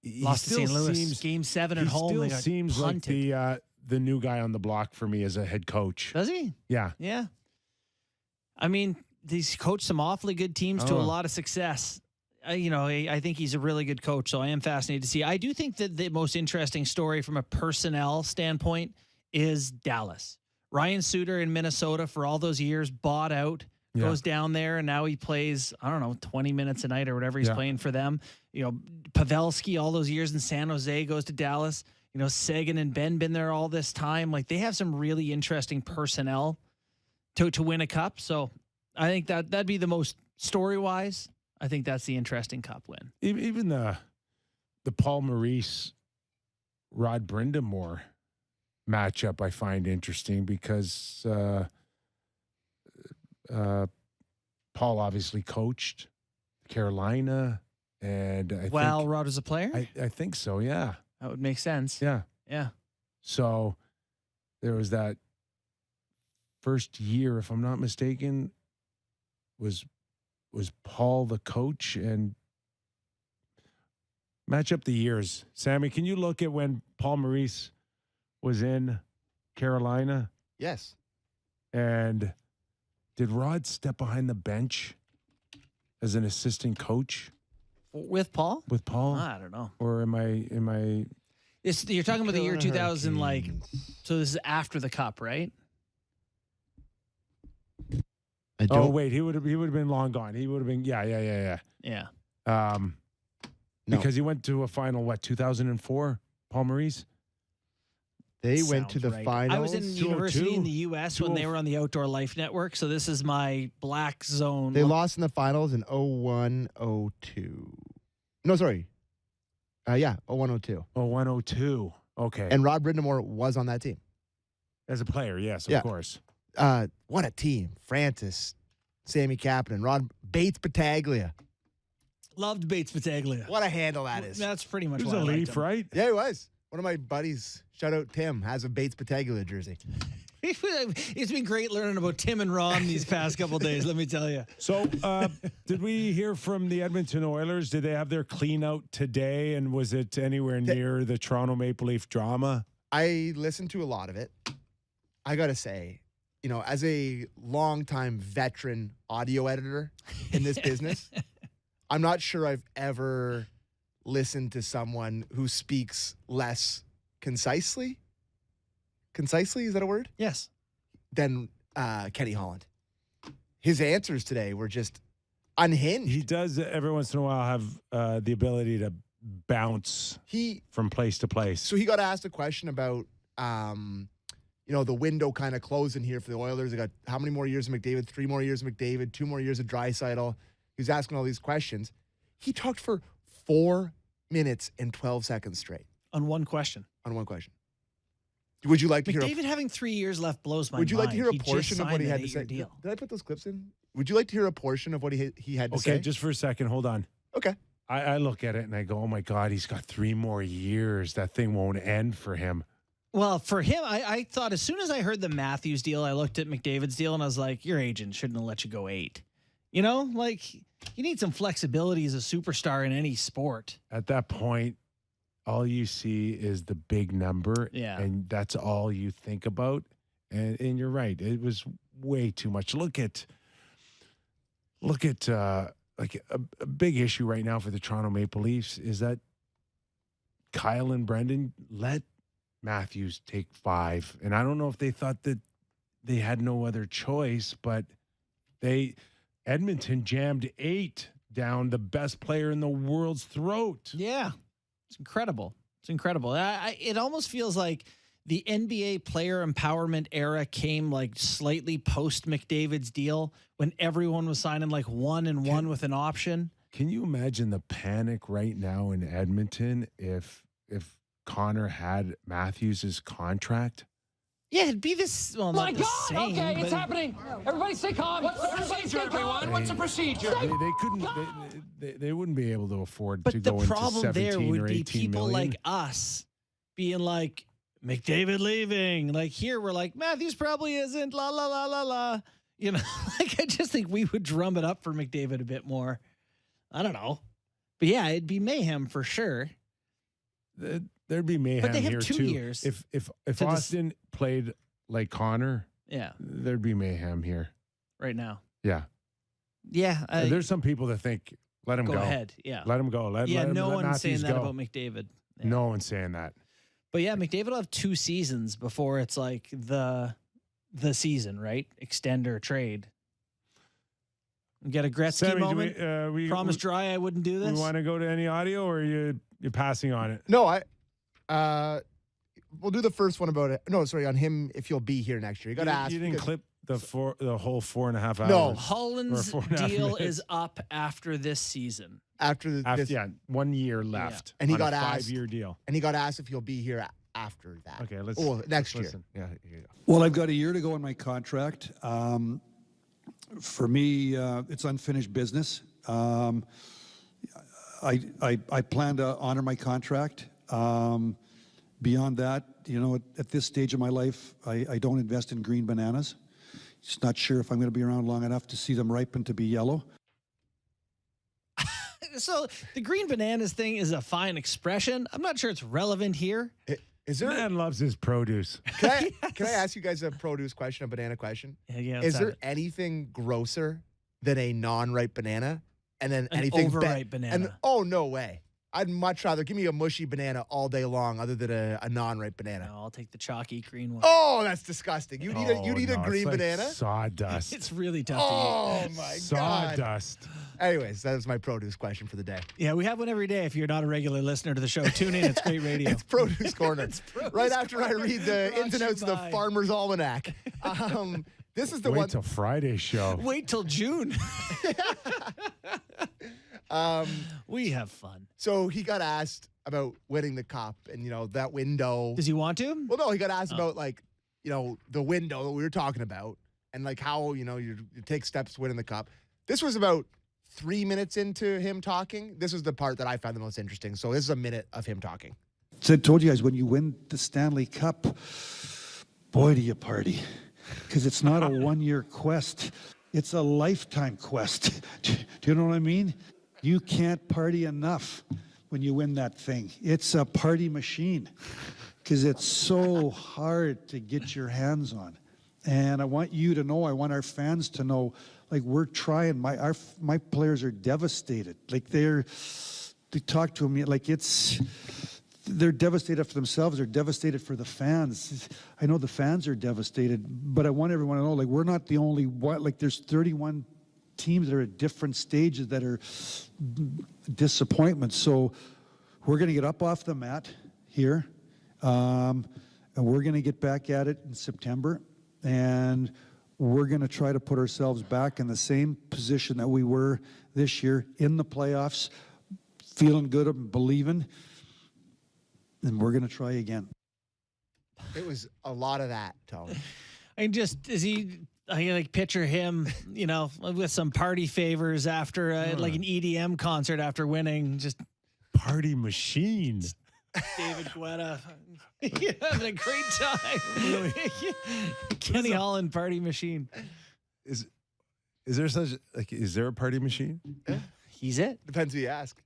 lost to St. Louis. Game 7 at home. Still seems hunted. Like the new guy on the block for me as a head coach. Does he? Yeah. Yeah. I mean, he's coached some awfully good teams to a lot of success. I think he's a really good coach, so I am fascinated to see. I do think that the most interesting story from a personnel standpoint is Dallas. Ryan Suter in Minnesota for all those years bought out, goes down there, and now he plays, 20 minutes a night or whatever he's playing for them. Pavelski all those years in San Jose goes to Dallas. Sagan and Ben been there all this time. Like, they have some really interesting personnel to win a cup. So I think that'd be the most story-wise. I think that's the interesting cup win. Even the Paul Maurice, Rod Brindamore matchup I find interesting because Paul obviously coached Carolina. And Rod is a player? I think so, yeah. That would make sense. Yeah. Yeah. So there was that first year, if I'm not mistaken, was Paul the coach, and match up the years. Sammy, can you look at when Paul Maurice was in Carolina? Yes. And did Rod step behind the bench as an assistant coach? With Paul? With Paul? I don't know. Or am I You're talking about the year 2000, like, Hurricanes. so this is after the Cup, right? I Oh don't. wait, he would have been long gone. He would have been Yeah. No. Because No. he went to a final, 2004, Paul Maurice? They went to Sounds the right. finals. I was in university in the 202? U.S. when they were on the Outdoor Life Network, so this is my black zone. They lost in the finals in 01-02. No, sorry. 01-02. 102. Okay. And Rod Brindamore was on that team. As a player, yes, of Yeah. course. What a team. Francis, Sammy Kapanen, Bates Battaglia. Loved Bates Battaglia. What a handle that is. That's pretty much He was why a I liked Leaf, him. right? Yeah, he was. One of my buddies, shout out Tim, has a Bates Battaglia jersey. It's been great learning about Tim and Ron these past couple days, let me tell you. So, did we hear from the Edmonton Oilers? Did they have their clean out today? And was it anywhere near the Toronto Maple Leaf drama? I listened to a lot of it. I got to say, as a longtime veteran audio editor in this business, I'm not sure I've ever listened to someone who speaks less concisely. Concisely, is that a word? Yes. Than Kenny Holland. His answers today were just unhinged. He does every once in a while have the ability to bounce from place to place. So he got asked a question about, the window kind of closing here for the Oilers. They got how many more years of McDavid? 3 more years of McDavid, 2 more years of Draisaitl. He was asking all these questions. He talked for 4 minutes and 12 seconds straight. On one question. On one question. Would you like to hear? McDavid having 3 years left blows my mind. Would you like to hear a He just portion of what signed he an had to say? 8-year deal. Did I put those clips in? Would you like to hear a portion of what he had to say? Okay, just for a second, hold on. Okay. I look at it and I go, oh my God, he's got 3 more years. That thing won't end for him. Well, for him, I thought as soon as I heard the Matthews deal, I looked at McDavid's deal and I was like, your agent shouldn't have let you go 8. You need some flexibility as a superstar in any sport. At that point, all you see is the big number. Yeah. And that's all you think about. And you're right. It was way too much. Look at like a big issue right now for the Toronto Maple Leafs is that Kyle and Brendan let Matthews take 5. And I don't know if they thought that they had no other choice, but Edmonton jammed 8 down the best player in the world's throat. Yeah. It's incredible. It almost feels like the NBA player empowerment era came like slightly post McDavid's deal when everyone was signing like 1 and 1 with an option. Can you imagine the panic right now in Edmonton if Connor had Matthews' contract? Yeah, it'd be this. Well, My not the God! same, Okay, it's but- happening. Everybody stay calm. What's the procedure, everyone? What's the procedure? They couldn't. They wouldn't be able to afford to But the go into problem 17 there or would 18 be people million. like us being like, McDavid leaving. Like here, we're like, Matthews probably isn't. La la la la la. Like I just think we would drum it up for McDavid a bit more. I don't know, but yeah, it'd be mayhem for sure. There'd be mayhem But they have here 2 too. years If to Austin played like Connor, Yeah, there'd be mayhem here. right now. Yeah. Yeah, There's some people that think let him go. go ahead. Yeah, Let him go. Let no let one's saying Matthews that go. about McDavid. Yeah. No one's saying that. But yeah, McDavid will have 2 seasons before it's like the season, right? Extend or trade. We got a Gretzky Sammy, moment. do we Promise dry, I wouldn't do we this. want to go to any audio, or you're passing on it? No, we'll do the first one about it. No, sorry, on him if he'll be here next year. You got to ask. You didn't because- clip the whole 4.5 hours. No. Holland's Or 4.5 deal minutes. is up after this season. after After, this, 1 year left. And he on got a asked- 5-year deal. and he got asked if he'll be here after that. Okay, let's. Oh, next let's year. listen. Yeah, here you go. Well, I've got a year to go on my contract. For me, it's unfinished business. I plan to honor my contract. Beyond that, at this stage of my life, I don't invest in green bananas. Just not sure if I'm going to be around long enough to see them ripen to be yellow. So the green bananas thing is a fine expression. I'm not sure it's relevant here. Is there? Man loves his produce. Can I ask you guys a produce question, a banana question? Yeah, Is there anything grosser than a non-ripe banana? And then An anything overripe banana. And oh, no way. I'd much rather give me a mushy banana all day long other than a non-ripe banana. No, I'll take the chalky green one. Oh, that's disgusting. You need a no, green it's like banana? Sawdust. It's really tough to Oh, my God. Sawdust. Anyways, that was my produce question for the day. eat. Yeah, we have one every day. If you're not a regular listener to the show, tune in. It's great radio. It's Produce Corner. Produce right after I read the Brought ins and to you outs of the by- Farmer's Almanac. This is the Wait one. till Friday show. Wait till June. We have fun. So he got asked about winning the cup and, that window. Does he want to? Well, no, he got asked about, the window that we were talking about and, how, you take steps to winning the cup. This was about 3 minutes into him talking. This was the part that I found the most interesting. So this is a minute of him talking. So I told you guys, when you win the Stanley Cup, boy, do you party. Because it's not a one-year quest. It's a lifetime quest. Do you know what I mean? You can't party enough when you win that thing. It's a party machine because it's so hard to get your hands on. And I want you to know, I want our fans to know, we're trying. My players are devastated. They talk to me they're devastated for themselves. They're devastated for the fans. I know the fans are devastated, but I want everyone to know, we're not the only one. There's 31 teams that are at different stages that are disappointments. So we're going to get up off the mat here, and we're going to get back at it in September, and we're going to try to put ourselves back in the same position that we were this year in the playoffs, feeling good and believing. And we're going to try again. It was a lot of that, Tony. I picture him, with some party favors after an EDM concert after winning. Just Party machine. David Guetta having a great time. Kenny Holland party machine. Is there is there a party machine? He's it. Depends who you ask.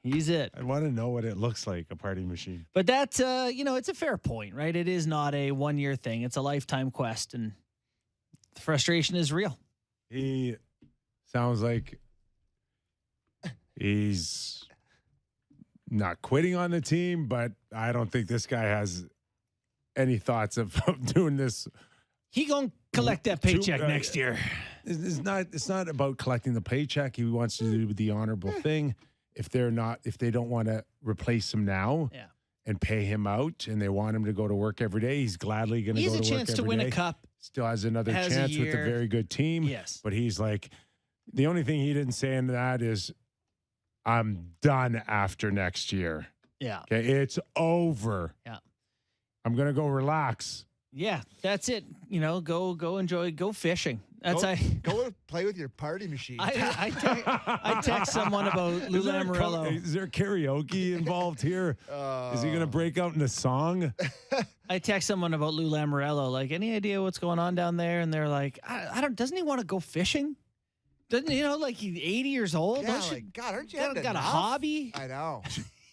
He's it. I want to know what it looks like, a party machine. But that's, it's a fair point, right? It is not a one-year thing. It's a lifetime quest, and the frustration is real. He sounds like he's not quitting on the team, but I don't think this guy has any thoughts of doing this. He gonna collect that paycheck next year. It's not about collecting the paycheck. He wants to do the honorable thing. If they don't want to replace him now and pay him out and they want him to go to work every day, he's gladly going to go to work every day. He has a chance to win a cup. Still has another chance with a very good team. Yes. But he's the only thing he didn't say in that is, I'm done after next year. Yeah. Okay. It's over. Yeah. I'm going to go relax. Yeah, that's it. Go enjoy, go fishing. Go play with your party machine. I text someone about Lou Lamoriello. Is there karaoke involved here? Is he going to break out in a song? I text someone about Lou Lamoriello. Any idea what's going on down there? And they're like, I don't. Doesn't he want to go fishing? Doesn't he's 80 years old? Yeah, God, aren't you got a hobby? I know.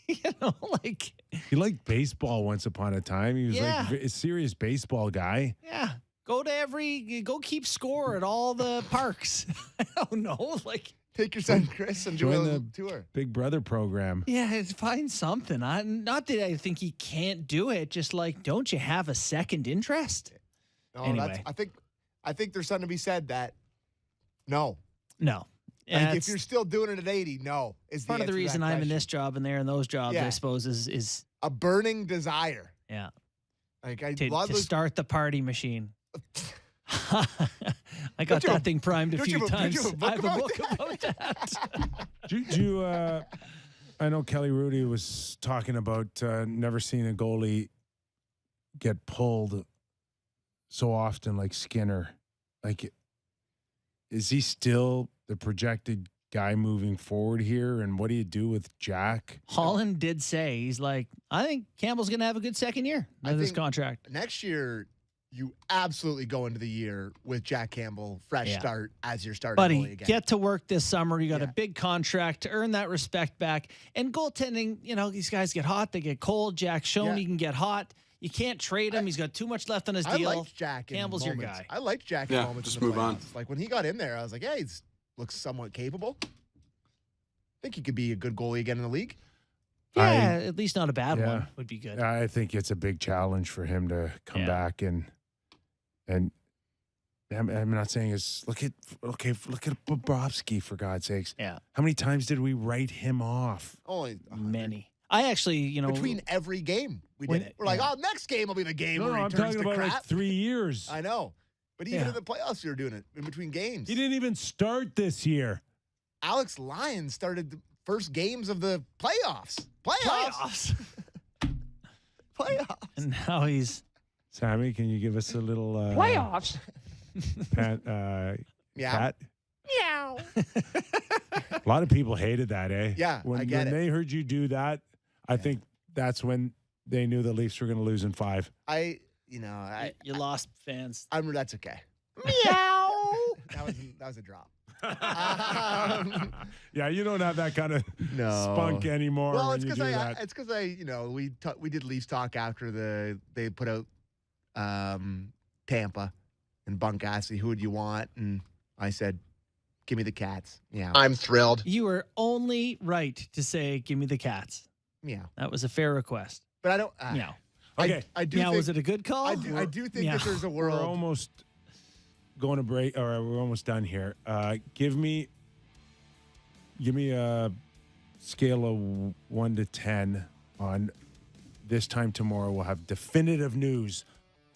He liked baseball once upon a time. He was a serious baseball guy. Yeah. Go keep score at all the parks. I don't know. Take your son Chris and join the tour. Big Brother program. Yeah, find something. Not that I think he can't do it. Just don't you have a second interest? No, anyway. I think there's something to be said that no. If you're still doing it at 80, no. Is part of the reason I'm in this job and they're in those jobs, I suppose, is a burning desire. Yeah. To start the party machine. I got that thing primed a few times. I have a book about that. I know Kelly Rudy was talking about never seeing a goalie get pulled so often like Skinner. Is he still the projected guy moving forward here? And what do you do with Jack? Holland did say, he's I think Campbell's going to have a good second year of this contract. Next year, you absolutely go into the year with Jack Campbell, fresh start as your starting goalie again. Get to work this summer. You got a big contract to earn that respect back. And goaltending, these guys get hot, they get cold. Jack's shown he can get hot. You can't trade him. He's got too much left on his deal. I liked Jack. Campbell's your guy. I liked Jack in moments. Just move on. When he got in there, I was like, he looks somewhat capable. I think he could be a good goalie again in the league. Yeah, at least not a bad one would be good. I think it's a big challenge for him to come back and I'm not saying it's look at Bobrovsky, for God's sakes. Yeah. How many times did we write him off? Only many. I actually, between every game we did it. We're like, next game will be the game where he I'm turns talking to about crap. like 3 years. I know. But even in the playoffs, you were doing it in between games. He didn't even start this year. Alex Lyons started the first games of the playoffs. Playoffs. And now he's... Sammy, can you give us a little... Playoffs? Pat, Meow. Pat? Meow. A lot of people hated that, eh? Yeah, when, I get when it. they heard you do that, I think that's when they knew the Leafs were going to lose in 5. You lost fans. That's okay. Meow. That was a drop. Yeah, you don't have that kind of spunk anymore. Well, when it's you because do that. it's because we did Leafs talk after they put out Tampa and Bunk asked me who would you want, and I said, give me the Cats. Yeah, I'm thrilled. You were only right to say, give me the Cats. Yeah, that was a fair request. But I don't. Meow. Okay. I do. Meow, think, was it a good call? I do think that there's a world. We're almost going to break, or we're almost done here. Give me a scale of 1 to 10 on this time tomorrow. We'll have definitive news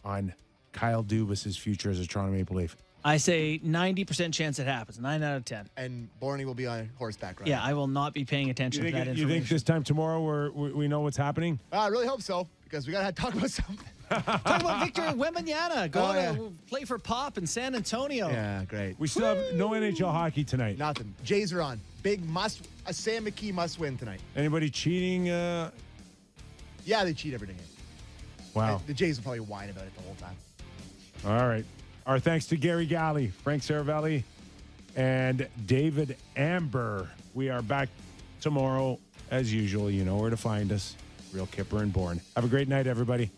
on Kyle Dubas' future as a Toronto Maple Leaf. I say 90% chance it happens. 9 out of 10. And Bourne will be on horseback riding. Yeah, I will not be paying attention to that information. You think this time tomorrow we know what's happening? I really hope so, because we got to talk about something. Talk about Victor Wembanyama going to play for Pop in San Antonio. Yeah, great. We still have no NHL hockey tonight. Nothing. Jays are on. Big a Sam McKee must win tonight. Anybody cheating? Yeah, they cheat every day. Wow. The Jays will probably whine about it the whole time. All right. Our thanks to Gary Galley, Frank Seravalli, and David Amber. We are back tomorrow as usual. You know where to find us. Real Kyper and Bourne. Have a great night, everybody.